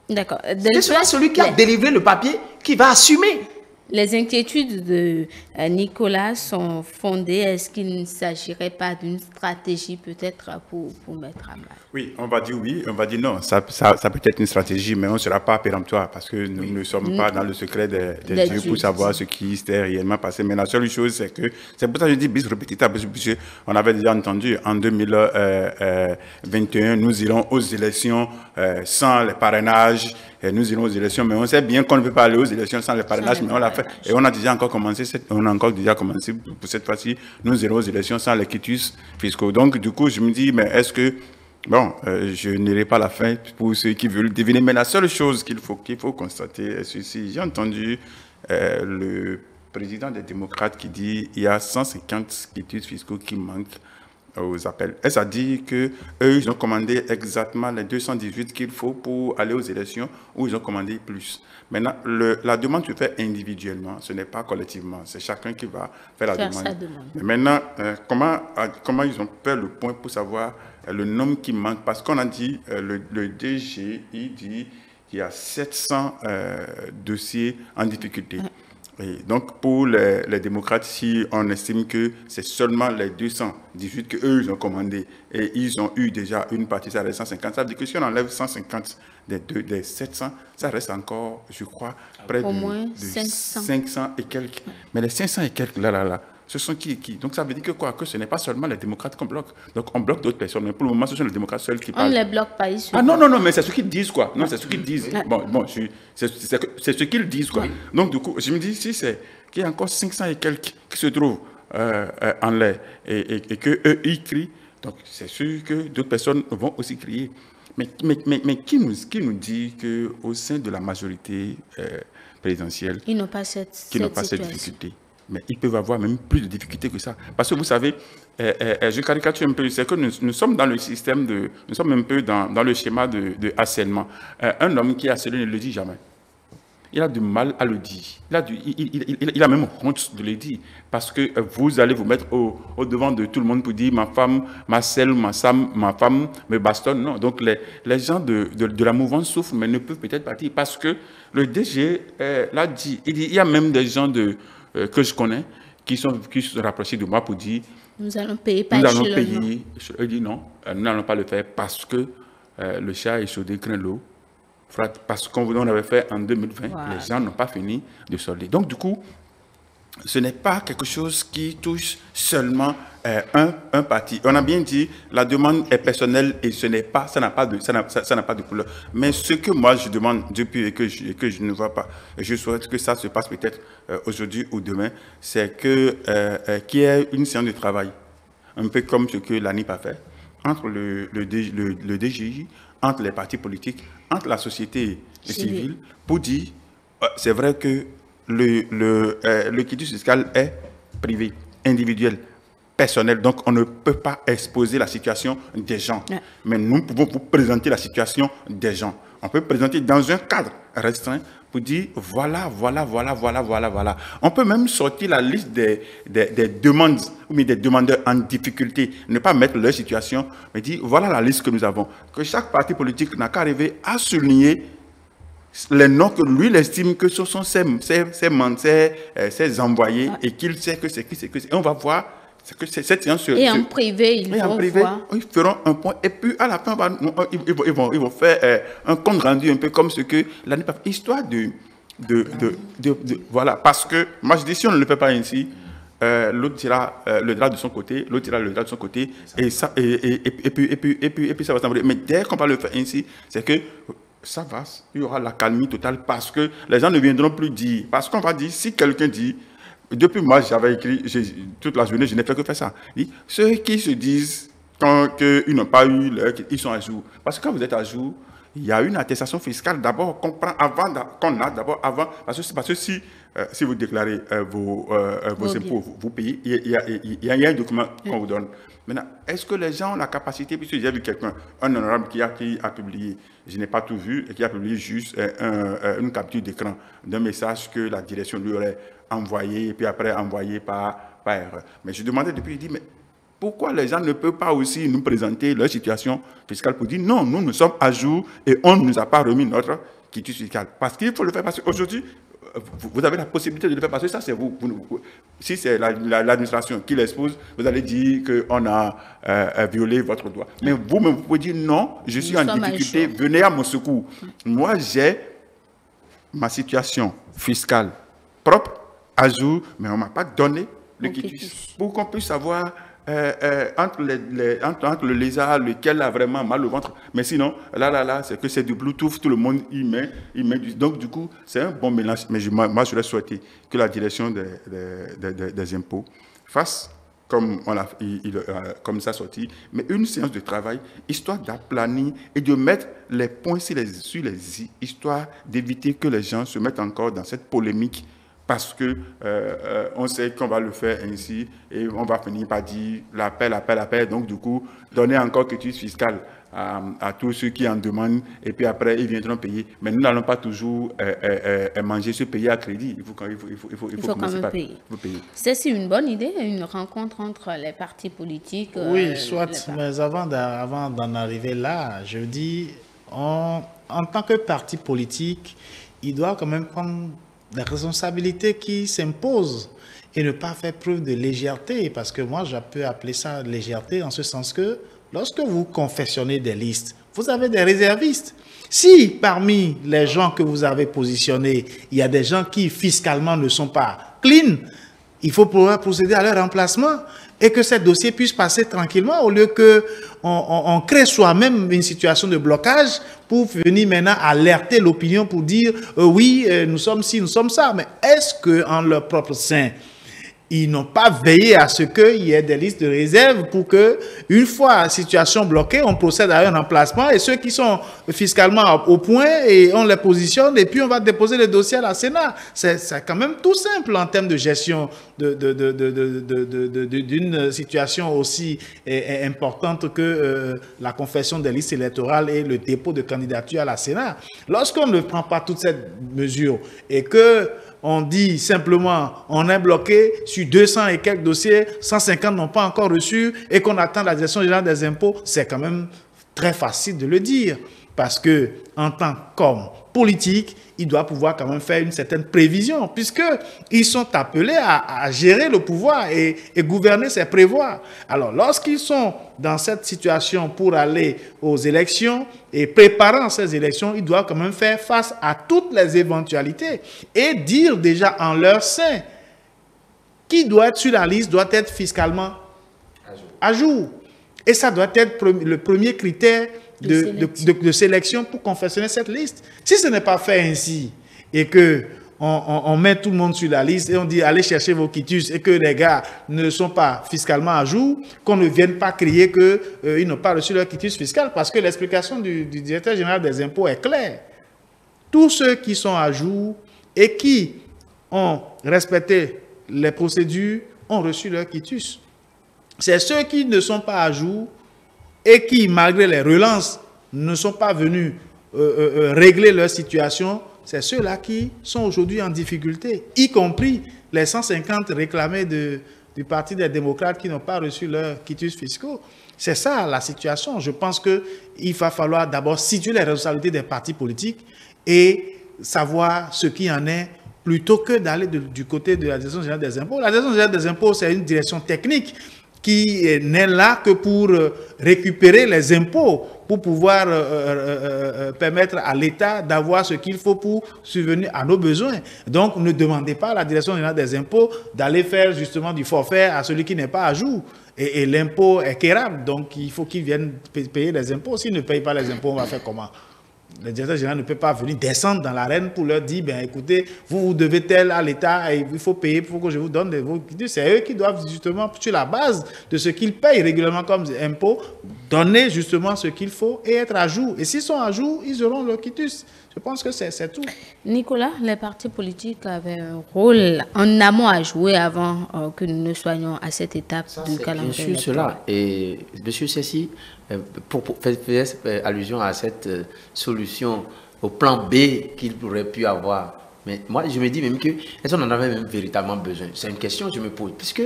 D'accord. C'est celui qui a délivré le papier qui va assumer. Les inquiétudes de Nicolas sont fondées. Est-ce qu'il ne s'agirait pas d'une stratégie peut-être pour mettre à mal? Oui, on va dire oui, on va dire non. Ça peut être une stratégie, mais on ne sera pas péremptoire parce que nous ne sommes pas dans le secret des dieux pour savoir ce qui s'est réellement passé. Mais la seule chose, c'est que, c'est pour ça que je dis bis repetita, parce que on avait déjà entendu en 2021, nous irons aux élections sans les parrainages. Et nous irons aux élections, mais on sait bien qu'on ne peut pas aller aux élections sans les parrainages, mais on l'a fait. Et on a déjà encore commencé, pour cette fois-ci, nous irons aux élections sans les quitus fiscaux. Donc, du coup, je me dis, mais est-ce que Bon, je n'irai pas la fin pour ceux qui veulent deviner, mais la seule chose qu'il faut constater est ceci. J'ai entendu le président des démocrates qui dit qu'il y a 150 quitus fiscaux qui manquent aux appels. Et ça dit qu'eux, ils ont commandé exactement les 218 qu'il faut pour aller aux élections, ou ils ont commandé plus. Maintenant, la demande se fait individuellement, ce n'est pas collectivement. C'est chacun qui va faire la demande. Mais maintenant, comment ils ont fait le point pour savoir le nombre qui manque? Parce qu'on a dit, le DG, il dit qu'il y a 700 dossiers en difficulté. Et donc, pour les démocrates, si on estime que c'est seulement les 218 qu'eux, ils ont commandé et ils ont eu déjà une partie, ça reste 150, ça veut dire que si on enlève 150 des 700, ça reste encore, je crois, près au de, moins de 500 et quelques. Mais les 500 et quelques, là, ce sont qui? Donc, ça veut dire que quoi? Que ce n'est pas seulement les démocrates qu'on bloque. Donc, on bloque d'autres personnes. Mais pour le moment, ce sont les démocrates seuls qui parlent. On ne les bloque pas ici. Ah non, mais c'est ce qu'ils disent, quoi. Non, c'est ce qu'ils disent. Bon, c'est ce qu'ils disent, quoi. Donc, du coup, je me dis, si c'est qu'il y a encore 500 et quelques qui se trouvent en l'air et qu'eux, ils crient, donc c'est sûr que d'autres personnes vont aussi crier. Mais qui nous dit qu'au sein de la majorité présidentielle, ils n'ont pas cette difficulté? Mais ils peuvent avoir même plus de difficultés que ça. Parce que vous savez, je caricature un peu, c'est que nous sommes dans le système nous sommes un peu dans le schéma de harcèlement. Un homme qui est harcelé ne le dit jamais. Il a du mal à le dire. Il a même honte de le dire. Parce que vous allez vous mettre au devant de tout le monde pour dire ma femme, ma femme me bastonne. Non. Donc les gens de la mouvance souffrent, mais ne peuvent peut-être pas dire. Parce que le DG l'a dit. Il y a même des gens que je connais qui se sont rapprochés de moi pour dire nous allons payer. Je dis non, nous n'allons pas le faire parce que le chat est chaudé, craint l'eau. Parce qu'on avait fait en 2020, les gens n'ont pas fini de solder. Donc, du coup, ce n'est pas quelque chose qui touche seulement un parti. On a bien dit, la demande est personnelle et ça n'a pas de couleur. Mais ce que moi je demande depuis et que je ne vois pas, je souhaite que ça se passe peut-être aujourd'hui ou demain, c'est qu'il y ait une séance de travail, un peu comme ce que l'ANIP a fait, entre le DGI, entre les partis politiques, entre la société civile, pour dire, c'est vrai que le quitus fiscal est privé, individuel, personnel, donc on ne peut pas exposer la situation des gens. Mais nous pouvons vous présenter la situation des gens. On peut présenter dans un cadre restreint pour dire voilà. On peut même sortir la liste des demandes ou des demandeurs en difficulté, ne pas mettre leur situation, mais dire voilà la liste que nous avons. Que chaque parti politique n'a qu'à arriver à souligner les noms que lui il estime que ce sont ses envoyés et qu'il sait que c'est qui. Et on va voir que cette séance en privé, ils feront un point. Et puis, à la fin, ils vont faire un compte rendu un peu comme ce que l'année passée. Histoire voilà. Parce que, moi, je dis, si on ne le fait pas ainsi, l'autre tirera le drap de son côté, l'autre tirera le drap de son côté, et puis ça va s'envoler. Mais dès qu'on va le faire ainsi, c'est que ça va, il y aura la calmie totale parce que les gens ne viendront plus dire. Parce qu'on va dire, si quelqu'un dit, depuis moi, j'avais écrit, toute la journée, je n'ai fait que faire ça. Ceux qui se disent qu'ils n'ont pas eu l'heure, ils sont à jour. Parce que quand vous êtes à jour, il y a une attestation fiscale d'abord qu'on prend avant. Parce que si vous déclarez vos impôts, vous payez, il y a un document qu'on vous donne. Maintenant, est-ce que les gens ont la capacité, puisque j'ai vu quelqu'un, un honorable qui a publié, je n'ai pas tout vu, et qui a publié juste une capture d'écran d'un message que la direction lui aurait envoyé, et puis après envoyé par erreur. Mais je demandais depuis, il dit, mais pourquoi les gens ne peuvent pas aussi nous présenter leur situation fiscale pour dire, non, nous sommes à jour et on ne nous a pas remis notre quitus fiscal. Parce qu'il faut le faire, parce qu'aujourd'hui, vous avez la possibilité de le faire, parce que ça, c'est vous. Si c'est l'administration qui l'expose, vous allez dire qu'on a violé votre droit. Mais vous-même, vous pouvez dire, non, je suis en difficulté, venez à mon secours. Moi, j'ai ma situation fiscale propre, à jour, mais on ne m'a pas donné le quitus. Pour qu'on puisse savoir entre le lézard, lequel a vraiment mal au ventre. Mais sinon, là, c'est que c'est du Bluetooth, tout le monde y met donc du coup, c'est un bon mélange. Mais moi, je voudrais souhaiter que la direction des impôts fasse comme ça sorti, mais une séance de travail, histoire d'aplanir et de mettre les points sur les i, histoire d'éviter que les gens se mettent encore dans cette polémique, parce que on sait qu'on va le faire ainsi et on va finir par dire l'appel, donc du coup, donner encore quitus fiscal à tous ceux qui en demandent, et puis après, ils viendront payer. Mais nous n'allons pas toujours manger ce pays à crédit. Il faut quand même payer. C'est une bonne idée, une rencontre entre les partis politiques. Oui, soit, mais avant d'en arriver là, je dis, en tant que parti politique, il doit quand même prendre des responsabilités qui s'imposent et ne pas faire preuve de légèreté, parce que moi, je peux appeler ça légèreté en ce sens que lorsque vous confectionnez des listes, vous avez des réservistes. Si parmi les gens que vous avez positionnés, il y a des gens qui fiscalement ne sont pas clean, il faut pouvoir procéder à leur remplacement et que ces dossiers puissent passer tranquillement au lieu qu'on crée soi-même une situation de blocage pour venir maintenant alerter l'opinion pour dire oui, nous sommes ci, nous sommes ça. Mais est-ce qu'en leur propre sein, ils n'ont pas veillé à ce qu'il y ait des listes de réserve pour que, une fois la situation bloquée, on procède à un remplacement et ceux qui sont fiscalement au point et on les positionne et puis on va déposer le dossier à la Sénat. C'est quand même tout simple en termes de gestion d'une situation aussi importante que la confection des listes électorales et le dépôt de candidature à la Sénat. Lorsqu'on ne prend pas toutes ces mesures et que on dit simplement, on est bloqué sur 200 et quelques dossiers, 150 n'ont pas encore reçu et qu'on attend la direction générale des impôts, c'est quand même très facile de le dire. Parce que, en tant qu'homme politique, il doit pouvoir quand même faire une certaine prévision, puisqu'ils sont appelés à gérer le pouvoir et gouverner, c'est prévoir. Alors, lorsqu'ils sont dans cette situation pour aller aux élections et préparant ces élections, ils doivent quand même faire face à toutes les éventualités et dire déjà en leur sein qui doit être sur la liste doit être fiscalement à jour. Et ça doit être le premier critère de sélection pour confectionner cette liste. Si ce n'est pas fait ainsi et que on met tout le monde sur la liste et on dit allez chercher vos quitus et que les gars ne sont pas fiscalement à jour, qu'on ne vienne pas crier qu'ils n'ont pas reçu leur quitus fiscal, parce que l'explication du directeur général des impôts est claire. Tous ceux qui sont à jour et qui ont respecté les procédures ont reçu leur quitus. C'est ceux qui ne sont pas à jour et qui, malgré les relances, ne sont pas venus régler leur situation, c'est ceux-là qui sont aujourd'hui en difficulté, y compris les 150 réclamés du Parti des démocrates qui n'ont pas reçu leurs quitus fiscaux. C'est ça la situation. Je pense qu'il va falloir d'abord situer les responsabilités des partis politiques et savoir ce qui en est, plutôt que d'aller du côté de la direction générale des impôts. La direction générale des impôts, c'est une direction technique qui n'est là que pour récupérer les impôts, pour pouvoir permettre à l'État d'avoir ce qu'il faut pour subvenir à nos besoins. Donc, ne demandez pas à la direction générale des impôts d'aller faire justement du forfait à celui qui n'est pas à jour. Et l'impôt est quérable, donc il faut qu'il vienne payer les impôts. S'il ne paye pas les impôts, on va faire comment? Le directeur général ne peut pas venir descendre dans l'arène pour leur dire, ben, écoutez, vous devez tel à l'État et il faut payer pour que je vous donne vos quitus. C'est eux qui doivent justement, sur la base de ce qu'ils payent régulièrement comme impôt, donner justement ce qu'il faut et être à jour. Et s'ils sont à jour, ils auront leur quitus. Je pense que c'est tout. Nicolas, les partis politiques avaient un rôle en amont à jouer avant que nous ne soyons à cette étape du calendrier. Bien sûr, cela. Et M. Cessi, pour faire allusion à cette solution, au plan B qu'il aurait pu avoir, mais moi je me dis même que, est-ce qu'on en avait même véritablement besoin? C'est une question que je me pose. Puisque,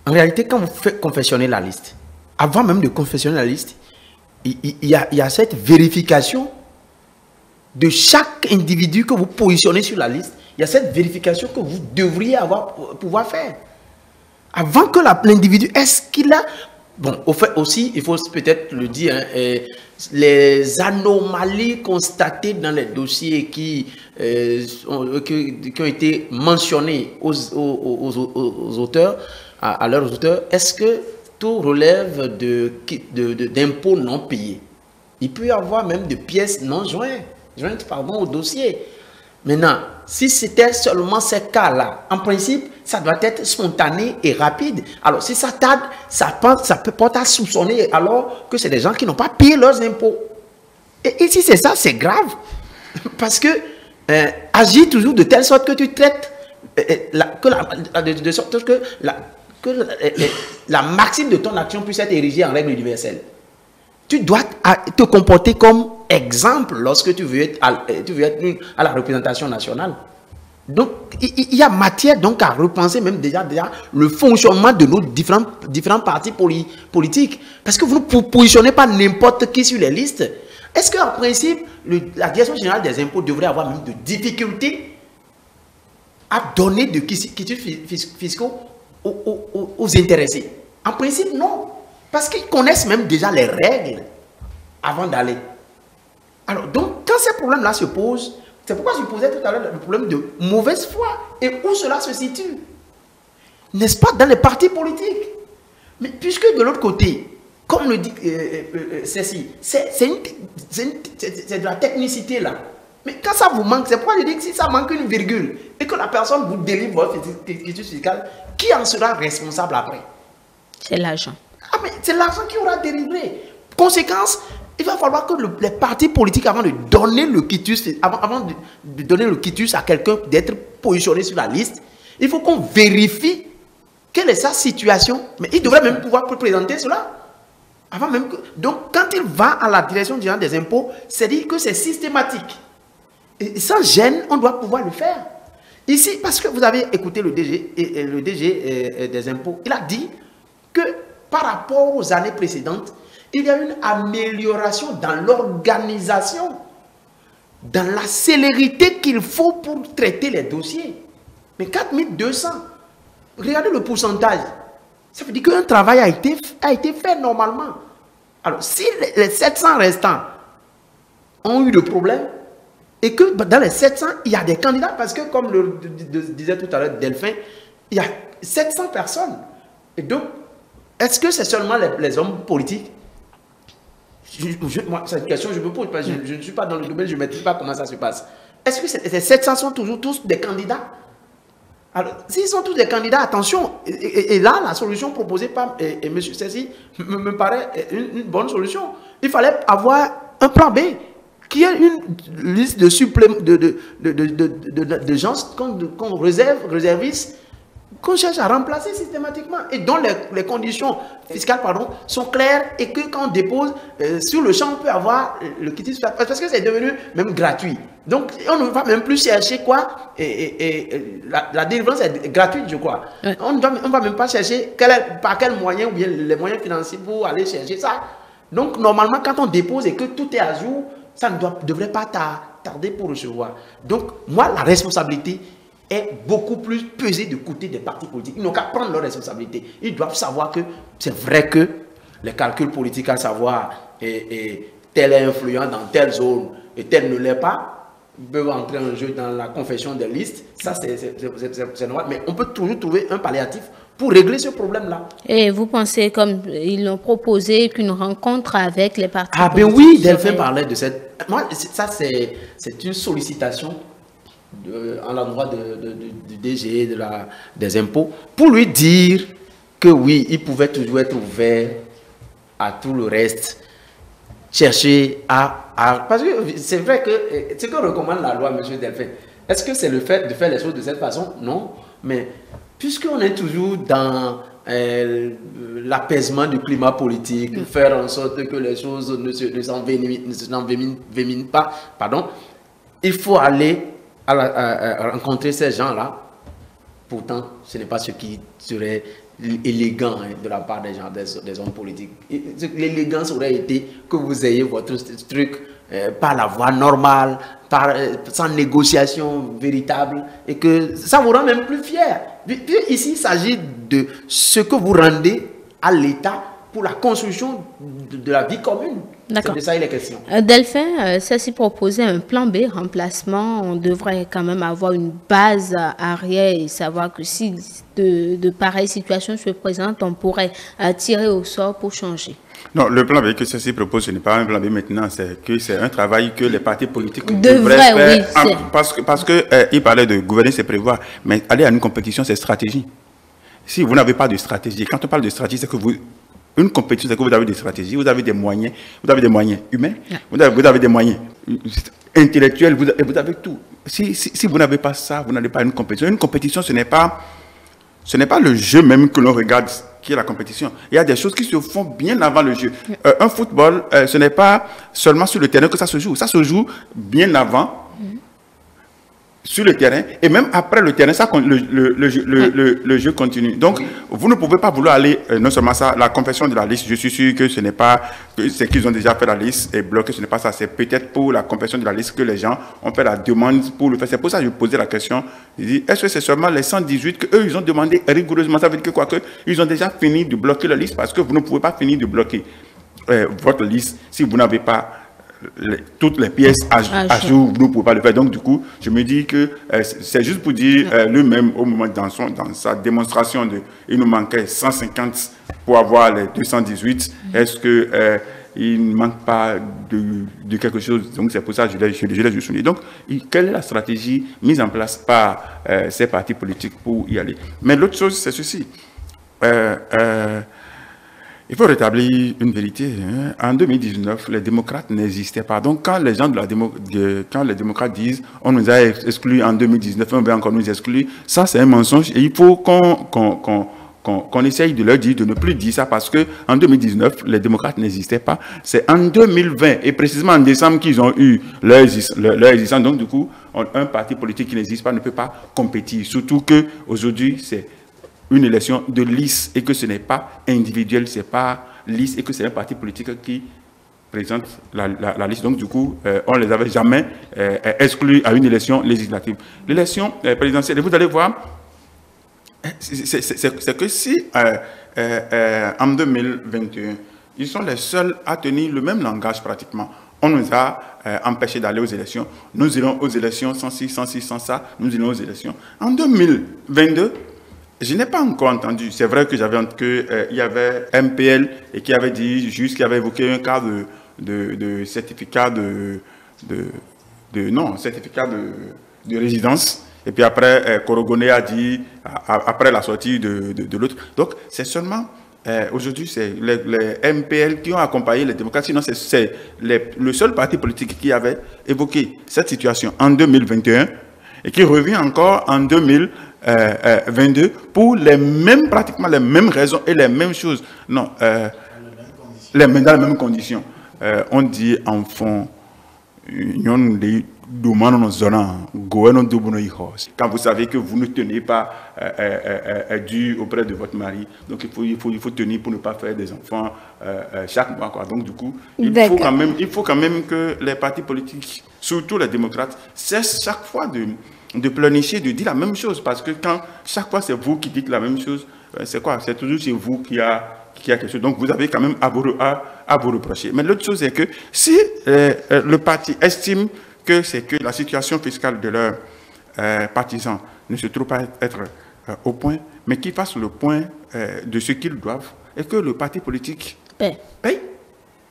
en réalité, quand on fait confectionner la liste, avant même de confectionner la liste, il y a cette vérification de chaque individu que vous positionnez sur la liste. Il y a cette vérification que vous devriez pouvoir faire. Avant que l'individu, est-ce qu'il a... Bon, au fait aussi, il faut peut-être le dire, hein, les anomalies constatées dans les dossiers qui ont été mentionnés aux auteurs, à leurs auteurs, est-ce que tout relève d'impôts non payés? Il peut y avoir même de pièces non jointes au dossier. Maintenant, si c'était seulement ces cas-là, en principe, ça doit être spontané et rapide. Alors, si ça tarde, ça peut porter à soupçonner alors que c'est des gens qui n'ont pas payé leurs impôts. Et si c'est ça, c'est grave. Parce que agis toujours de telle sorte que tu traites, de sorte que la maxime de ton action puisse être érigée en règle universelle. Tu dois te comporter comme exemple lorsque tu veux être à la représentation nationale. Donc, il y a matière donc à repenser même déjà le fonctionnement de nos différents partis politiques. Parce que vous ne positionnez pas n'importe qui sur les listes. Est-ce qu'en principe, la Direction générale des impôts devrait avoir même de difficultés à donner de quitus fiscaux aux intéressés? En principe, non. Parce qu'ils connaissent même déjà les règles avant d'aller. Alors, donc, quand ces problèmes-là se posent, c'est pourquoi je posais tout à l'heure le problème de mauvaise foi. Et où cela se situe? N'est-ce pas dans les partis politiques? Mais puisque de l'autre côté, comme le dit Cécile, c'est de la technicité là. Mais quand ça vous manque, c'est pourquoi je dis que si ça manque une virgule et que la personne vous délivre votre quitus fiscal, qui en sera responsable après? C'est l'agent. Ah, mais c'est l'argent qui aura délivré. Conséquence, il va falloir que les partis politiques, avant de donner le quitus, avant de donner le quitus à quelqu'un, d'être positionné sur la liste, il faut qu'on vérifie quelle est sa situation. Mais il devrait même pouvoir présenter cela. Avant même que... Donc, quand il va à la Direction générale des impôts, c'est dire que c'est systématique. Et sans gêne, on doit pouvoir le faire. Ici, parce que vous avez écouté le DG des impôts, il a dit que par rapport aux années précédentes, il y a une amélioration dans l'organisation, dans la célérité qu'il faut pour traiter les dossiers. Mais 4200, regardez le pourcentage. Ça veut dire qu'un travail a été fait normalement. Alors, si les 700 restants ont eu des problèmes, et que dans les 700, il y a des candidats, parce que comme le disait tout à l'heure Delphin, il y a 700 personnes. Et donc, est-ce que c'est seulement les hommes politiques? Moi, cette question, je me pose, parce que je ne suis pas dans le domaine, je ne maîtrise pas comment ça se passe. Est-ce que ces 700 sont toujours tous des candidats? Alors, s'ils sont tous des candidats, attention, et là, la solution proposée par M. Cécile me paraît une bonne solution. Il fallait avoir un plan B, qui est une liste de gens qu'on réservistes, qu'on cherche à remplacer systématiquement et dont les conditions fiscales sont claires et que quand on dépose sur le champ, on peut avoir le quitus parce que c'est devenu même gratuit. Donc, on ne va même plus chercher quoi la délivrance est gratuite, je crois. Ouais. On ne va même pas chercher par quel moyen ou bien les moyens financiers pour aller chercher ça. Donc, normalement, quand on dépose et que tout est à jour, ça ne devrait pas tarder pour recevoir. Donc, moi, la responsabilité est beaucoup plus pesée du côté des partis politiques. Ils n'ont qu'à prendre leurs responsabilités. Ils doivent savoir que c'est vrai que les calculs politiques, à savoir tel est influent dans telle zone et tel ne l'est pas, peuvent entrer en jeu dans la confection des listes. Ça, c'est normal. Mais on peut toujours trouver un palliatif pour régler ce problème-là. Et vous pensez, comme ils l'ont proposé, qu'une rencontre avec les partis politiques... Ah ben oui, Delphin parlait de cette... Moi, ça, c'est une sollicitation en l'endroit du DG, des impôts, pour lui dire que oui, il pouvait toujours être ouvert à tout le reste, chercher parce que c'est vrai que ce que recommande la loi, M. Delphin, est-ce que c'est le fait de faire les choses de cette façon? Non, mais puisqu'on est toujours dans l'apaisement du climat politique, faire en sorte que les choses ne s'enveniment pas, pardon, il faut aller à rencontrer ces gens-là. Pourtant, ce n'est pas ce qui serait élégant de la part des gens, des hommes politiques. L'élégance aurait été que vous ayez votre truc par la voie normale, sans négociation véritable, et que ça vous rend même plus fier. Ici, il s'agit de ce que vous rendez à l'État pour la construction de la vie commune. C'est de ça il est question. Delphin, ça s'y proposait un plan B, remplacement. On devrait quand même avoir une base arrière et savoir que si de pareilles situations se présentent, on pourrait tirer au sort pour changer. Non, le plan B que ceci propose, ce n'est pas un plan B maintenant, c'est un travail que les partis politiques devraient faire. Oui, parce que il parlait de gouverner, c'est prévoir, mais aller à une compétition, c'est stratégie. Si vous n'avez pas de stratégie, quand on parle de stratégie, c'est que une compétition, c'est que vous avez des stratégies, vous avez des moyens humains, vous avez des moyens intellectuels, vous avez tout. Si vous n'avez pas ça, vous n'allez pas à une compétition. Une compétition, ce n'est pas le jeu même que l'on regarde qui est la compétition. Il y a des choses qui se font bien avant le jeu. Un football, ce n'est pas seulement sur le terrain que ça se joue. Ça se joue bien avant, sur le terrain, et même après le terrain, le jeu continue. Donc, vous ne pouvez pas vouloir aller, non seulement ça, la confession de la liste, je suis sûr que ce n'est pas, c'est qu'ils ont déjà fait la liste et bloqué, ce n'est pas ça, c'est peut-être pour la confession de la liste que les gens ont fait la demande pour le faire. C'est pour ça que je posais la question, je dis, est-ce que c'est seulement les 118 qu'eux, ils ont demandé rigoureusement, ça veut dire que quoi, ils ont déjà fini de bloquer la liste, parce que vous ne pouvez pas finir de bloquer votre liste si vous n'avez pas toutes les pièces à jour, vous ne pouvez pas le faire. Donc, du coup, je me dis que c'est juste pour dire lui-même, au moment dans sa démonstration, il nous manquait 150 pour avoir les 218. Est-ce qu'il ne manque pas de quelque chose? Donc, c'est pour ça que je l'ai souligné. Donc, quelle est la stratégie mise en place par ces partis politiques pour y aller? Mais l'autre chose, c'est ceci. Il faut rétablir une vérité. En 2019, les démocrates n'existaient pas. Donc, quand les gens quand les démocrates disent on nous a exclus en 2019, on veut encore nous exclure, ça c'est un mensonge. Et il faut qu'on essaye de leur dire de ne plus dire ça, parce qu'en 2019, les démocrates n'existaient pas. C'est en 2020, et précisément en décembre, qu'ils ont eu leur existence. Donc, du coup, un parti politique qui n'existe pas ne peut pas compétir. Surtout qu'aujourd'hui, c'est une élection de liste et que ce n'est pas individuel, ce n'est pas liste et que c'est un parti politique qui présente la liste. Donc, du coup, on ne les avait jamais exclus à une élection législative. L'élection présidentielle, vous allez voir, c'est que si en 2021, ils sont les seuls à tenir le même langage pratiquement. On nous a empêchés d'aller aux élections. Nous irons aux élections sans ci, sans ci, sans ça. Nous irons aux élections. En 2022, je n'ai pas encore entendu. C'est vrai que j'avais entendu qu'il y avait MPL et qui avait dit, juste qui avait évoqué un cas de certificat certificat de résidence. Et puis après, Korogoné a dit, après la sortie de l'autre. Donc, c'est seulement, aujourd'hui, c'est les MPL qui ont accompagné les démocrates. Sinon, c'est le seul parti politique qui avait évoqué cette situation en 2021 et qui revient encore en 2022 pour pratiquement les mêmes raisons et les mêmes choses. Non, dans les mêmes conditions. On dit en fond, quand vous savez que vous ne tenez pas dû auprès de votre mari, donc il faut tenir pour ne pas faire des enfants chaque mois, quoi. Donc du coup, il faut quand même que les partis politiques, surtout les démocrates, cessent chaque fois de planifier, de dire la même chose, parce que quand chaque fois c'est vous qui dites la même chose, c'est quoi? C'est toujours chez vous qui a quelque chose. Donc vous avez quand même à vous reprocher. Mais l'autre chose est que si le parti estime que c'est que la situation fiscale de leurs partisans ne se trouve pas être au point, mais qu'ils fassent le point de ce qu'ils doivent, et que le parti politique paye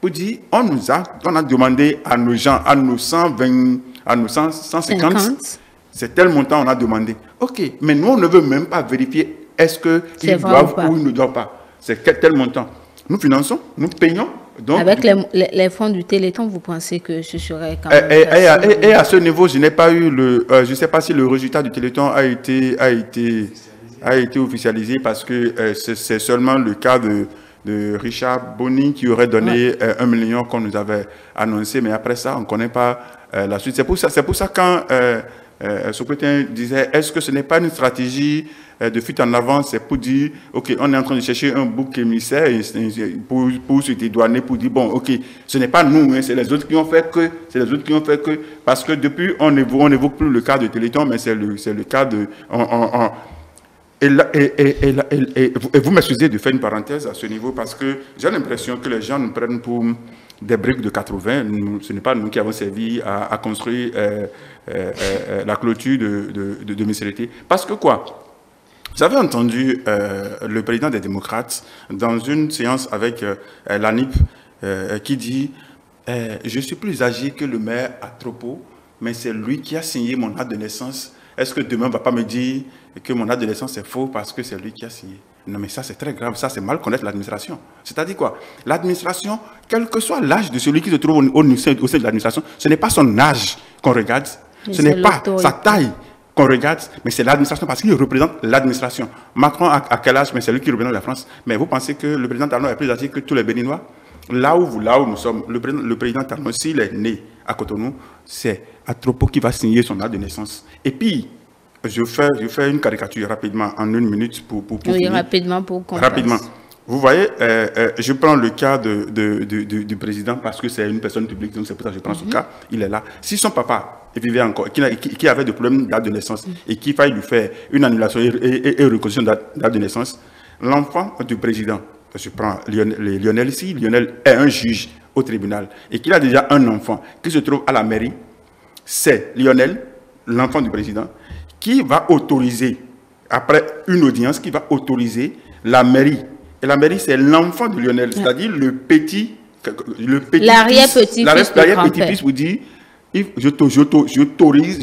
pour dire on a demandé à nos gens, à nos 120, à nos 150, c'est tel montant on a demandé. Ok, mais nous on ne veut même pas vérifier est-ce qu'ils doivent ou ils ne doivent pas. C'est tel montant. Nous finançons, nous payons. Donc, avec les fonds du Téléthon, vous pensez que ce serait quand même... Et à ce niveau, je n'ai pas eu je ne sais pas si le résultat du Téléthon a été officialisé, parce que c'est seulement le cas de Richard Boni qui aurait donné 1 million qu'on nous avait annoncé, mais après ça, on ne connaît pas la suite. C'est pour ça quand Socrates disait, est-ce que ce n'est pas une stratégie de fuite en avant, c'est pour dire, ok, on est en train de chercher un bouc émissaire pour se dédouaner, pour dire, bon, ok, ce n'est pas nous, hein, c'est les autres qui ont fait que, parce que depuis, on n'évoque plus le cas de Téléthon, mais c'est le cas de... Et vous m'excusez de faire une parenthèse à ce niveau parce que j'ai l'impression que les gens nous prennent pour des briques de 80. Ce n'est pas nous qui avons servi à construire la clôture de Messereti. Parce que quoi? J'avais entendu le président des démocrates dans une séance avec l'ANIP qui dit je suis plus âgé que le maire à Tropo, mais c'est lui qui a signé mon acte de naissance. Est-ce que demain, on ne va pas me dire que mon acte de naissance est faux parce que c'est lui qui a signé? Non, mais ça, c'est très grave. Ça, c'est mal connaître l'administration. C'est-à-dire quoi? L'administration, quel que soit l'âge de celui qui se trouve au sein de l'administration, ce n'est pas son âge qu'on regarde, ce n'est pas sa taille qu'on regarde, mais c'est l'administration parce qu'il représente l'administration. Macron, à quel âge? Mais c'est lui qui représente la France. Mais vous pensez que le président Talon est plus âgé que tous les Béninois? Là où nous sommes, le président Talon, s'il est né à Cotonou, c'est à Tropo qui va signer son acte de naissance. Et puis, je fais une caricature rapidement, en 1 minute pour oui, finir. rapidement pour comprendre. Rapidement. Vous voyez, je prends le cas du président parce que c'est une personne publique, donc c'est pour ça que je prends ce cas. Il est là. Si son papa vivait encore, qui avait des problèmes d'acte de naissance et qu'il faille lui faire une annulation et reconstitution d'acte de naissance, l'enfant du président, je prends Lionel ici, Lionel est un juge au tribunal et qu'il a déjà un enfant qui se trouve à la mairie, c'est Lionel, l'enfant du président, qui va autoriser, après une audience, qui va autoriser la mairie. Et la mairie, c'est l'enfant de Lionel, c'est-à-dire le petit l'arrière-petit-fils vous dit, je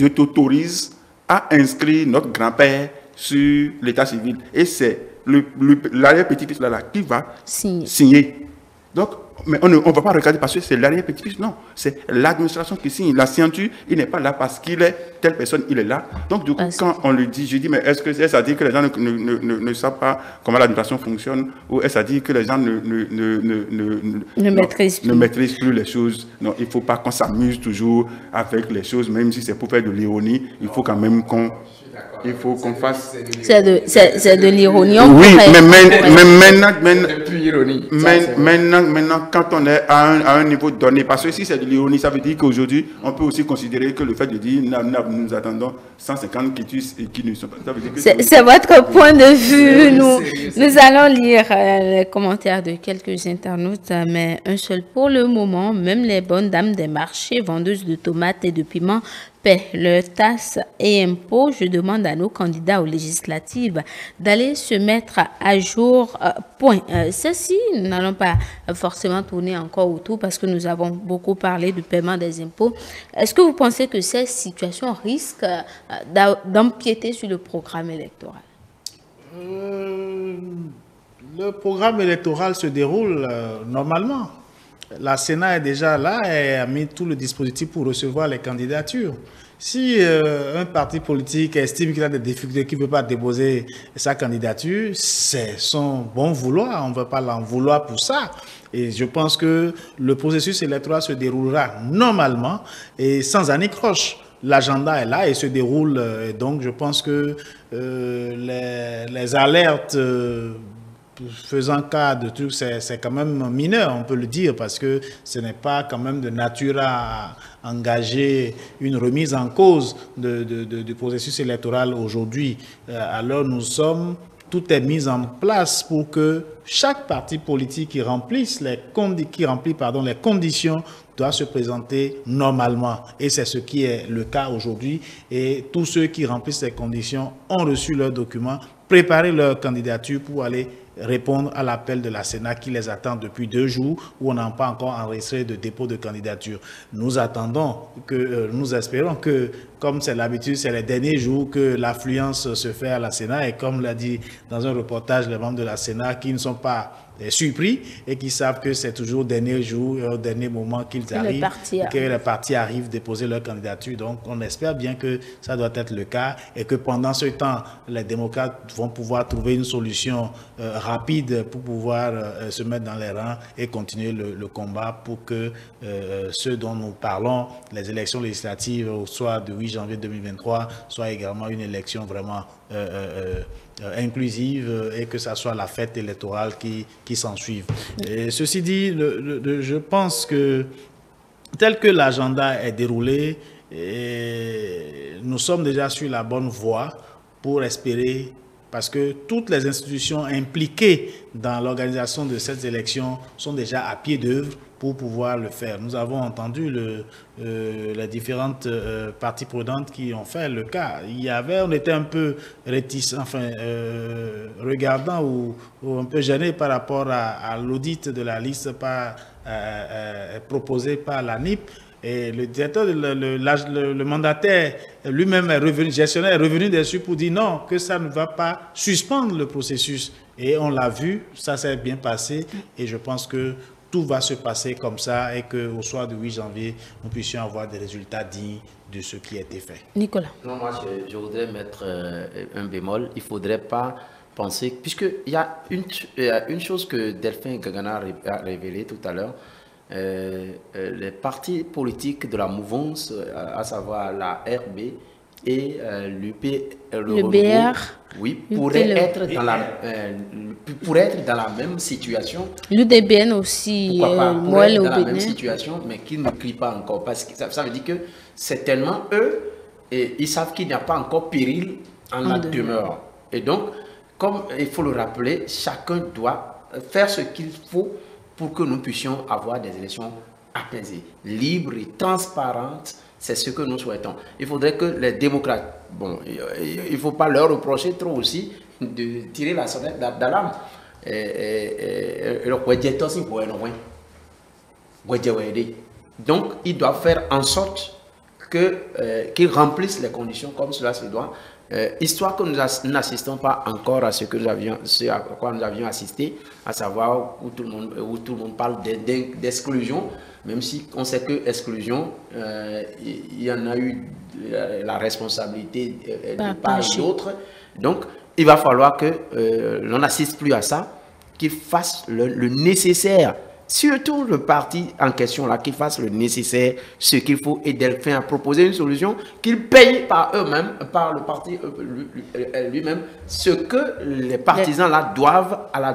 t'autorise à inscrire notre grand-père sur l'état civil. Et c'est l'arrière-petit-fils là qui va signer. Donc, mais on ne va pas regarder parce que c'est l'arrière-petit-fils, non. C'est l'administration qui signe. La signature, il n'est pas là parce qu'il est telle personne, il est là. Donc, du coup, quand on le dit, je dis, mais est-ce que ça dit que les gens ne savent pas comment l'administration fonctionne ou est-ce que ça dit que les gens ne maîtrisent plus les choses? Non, il ne faut pas qu'on s'amuse toujours avec les choses, même si c'est pour faire de l'ironie. Il faut quand même qu'on fasse... C'est de l'ironie. Oui, mais maintenant, quand on est à un niveau donné, parce que si c'est de l'ironie, ça veut dire qu'aujourd'hui, on peut aussi considérer que le fait de dire nous attendons 150 qui ne sont pas... C'est votre point de vue. Nous allons lire les commentaires de quelques internautes, mais un seul pour le moment. Même les bonnes dames des marchés, vendeuses de tomates et de piments, paient leurs taxes et impôts. Je demande à nos candidats aux législatives d'aller se mettre à jour. Point. Ceci, nous n'allons pas forcément tourner encore autour parce que nous avons beaucoup parlé du paiement des impôts. Est-ce que vous pensez que ces situations risquent d'empiéter sur le programme électoral? Le programme électoral se déroule normalement. La Sénat est déjà là et a mis tout le dispositif pour recevoir les candidatures. Si un parti politique estime qu'il a des difficultés, qu'il ne veut pas déposer sa candidature, c'est son bon vouloir. On ne veut pas l'en vouloir pour ça. Et je pense que le processus électoral se déroulera normalement et sans anicroche. L'agenda est là et se déroule. Donc, je pense que les alertes... faisant cas de trucs, c'est quand même mineur, on peut le dire, parce que ce n'est pas quand même de nature à engager une remise en cause du processus électoral aujourd'hui. Alors nous sommes, tout est mis en place pour que chaque parti politique qui remplit les conditions doit se présenter normalement. Et c'est ce qui est le cas aujourd'hui. Et tous ceux qui remplissent ces conditions ont reçu leurs documents, préparé leur candidature pour aller répondre à l'appel de la Sénat qui les attend depuis 2 jours où on n'a pas encore enregistré de dépôt de candidature. Nous espérons que, comme c'est l'habitude, c'est les derniers jours que l'affluence se fait à la Sénat et comme l'a dit dans un reportage les membres de la Sénat qui ne sont pas surpris et qui savent que c'est toujours au dernier jour et au dernier moment qu'ils arrivent, que les partis arrivent déposer leur candidature. Donc on espère bien que ça doit être le cas et que pendant ce temps, les démocrates vont pouvoir trouver une solution rapide pour pouvoir se mettre dans les rangs et continuer le combat pour que ceux dont nous parlons, les élections législatives au soir du 8 janvier 2023, soient également une élection vraiment inclusive et que ça soit la fête électorale qui s'en suive. Ceci dit, je pense que tel que l'agenda est déroulé, nous sommes déjà sur la bonne voie pour espérer parce que toutes les institutions impliquées dans l'organisation de ces élections sont déjà à pied d'œuvre pour pouvoir le faire. Nous avons entendu les différentes parties prenantes qui ont fait le cas. On était un peu réticents, regardant ou un peu gênés par rapport à l'audit de la liste proposée par la NIP. Et le directeur, le mandataire lui-même est revenu, gestionnaire est revenu dessus pour dire non, que ça ne va pas suspendre le processus. Et on l'a vu, ça s'est bien passé et je pense que tout va se passer comme ça et qu'au soir du 8 janvier, nous puissions avoir des résultats dignes de ce qui a été fait. Nicolas. Non, moi, je voudrais mettre un bémol. Il ne faudrait pas penser, puisqu'il y a une chose que Delphin Gagana a révélé tout à l'heure, les partis politiques de la mouvance, à savoir la RB et le BR, oui, pourraient être dans la même situation. L'UDBN aussi, pourquoi pas, moi, dans la même situation, mais qu'ils ne crient pas encore. Parce que ça veut dire que c'est tellement eux, et ils savent qu'il n'y a pas encore péril en la demeure. Et donc, comme il faut le rappeler, chacun doit faire ce qu'il faut pour que nous puissions avoir des élections apaisées, libres et transparentes. C'est ce que nous souhaitons. Il faudrait que les démocrates, bon, il ne faut pas leur reprocher trop aussi de tirer la sonnette d'alarme. Donc, ils doivent faire en sorte qu'ils remplissent les conditions comme cela se doit, histoire que nous n'assistons pas encore à ce à quoi nous avions assisté, à savoir où tout le monde parle d'exclusion, même si on sait que exclusion, il y en a eu la responsabilité de part et d'autre. Donc, il va falloir que l'on n'assiste plus à ça, qu'ils fassent le nécessaire. Surtout le parti en question là, qu'ils fassent le nécessaire, ce qu'il faut, et Delphin a proposé une solution, qu'ils payent par eux-mêmes, par le parti lui-même, ce que les partisans là doivent à la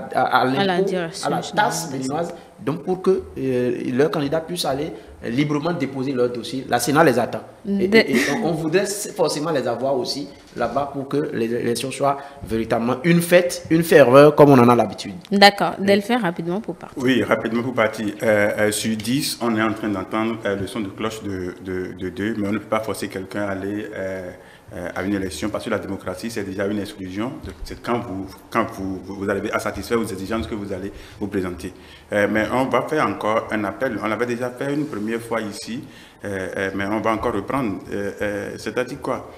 taxe béninoise, donc pour que leurs candidats puissent aller librement déposer leur dossier. La Sénat les attend. Et on voudrait forcément les avoir aussi là-bas pour que les élections soient véritablement une fête, une ferveur comme on en a l'habitude. D'accord. Delphin, rapidement pour partir. Oui, rapidement pour partir. Sur 10, on est en train d'entendre le son de cloche de 2, mais on ne peut pas forcer quelqu'un à aller à une élection parce que la démocratie, c'est déjà une exclusion. C'est quand vous arrivez à satisfaire aux exigences que vous allez vous présenter. Mais on va faire encore un appel. On l'avait déjà fait une première fois ici, mais on va encore reprendre. C'est-à-dire quoi?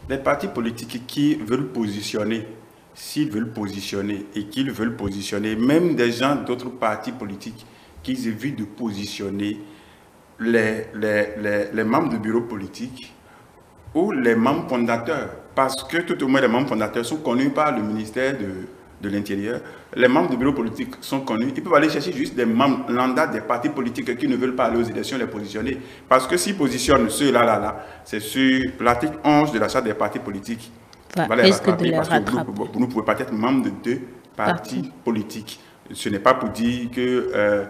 Les partis politiques qui veulent positionner, s'ils veulent positionner et qu'ils veulent positionner, même des gens d'autres partis politiques qui évitent de positionner les membres du bureau politique ou les membres fondateurs, parce que tout au moins les membres fondateurs sont connus par le ministère de l'Intérieur, les membres du bureau politique sont connus, ils peuvent aller chercher juste des membres lambda des partis politiques qui ne veulent pas aller aux élections les positionner, parce que s'ils positionnent ceux-là, c'est sur l'article 11 de la charte des partis politiques. On va les rattraper parce que vous ne pouvez pas être membre de 2 partis politiques. Ce n'est pas pour dire que...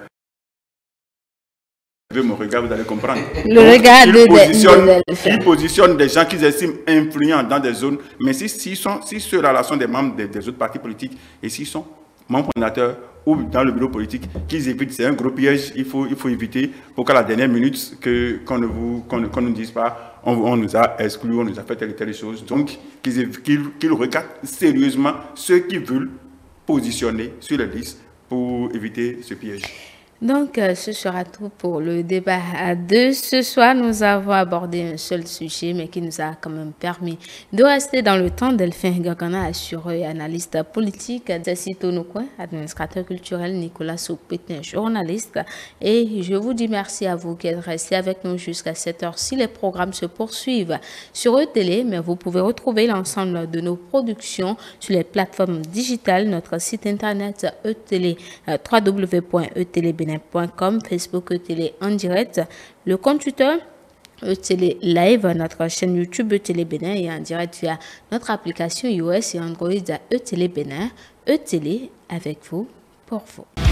mon regard, vous allez comprendre. Le regard il positionne des gens qu'ils estiment influents dans des zones, mais si ceux-là sont des membres des autres partis politiques et s'ils sont membres fondateurs ou dans le bureau politique, qu'ils évitent, c'est un gros piège, il faut éviter pour qu'à la dernière minute, qu'on ne nous dise pas, on nous a exclus, on nous a fait telle et telle chose. Donc, qu'ils regardent sérieusement ceux qui veulent positionner sur les listes pour éviter ce piège. Donc, ce sera tout pour le débat à 2. Ce soir, nous avons abordé un seul sujet, mais qui nous a quand même permis de rester dans le temps. Delphin Gagana, assureur et analyste politique, Dessito Nokwe, administrateur culturel, Nicolas Soupétin, journaliste. Et je vous dis merci à vous qui êtes restés avec nous jusqu'à 7 heure. Si les programmes se poursuivent sur E-Télé, mais vous pouvez retrouver l'ensemble de nos productions sur les plateformes digitales, notre site internet E-Télé, www.etelebenin.com, Facebook E-Télé en direct, le compte Twitter E-Télé Live, notre chaîne YouTube E-Télé Bénin et en direct via notre application iOS et Android E-Télé Bénin. E-Télé avec vous, pour vous.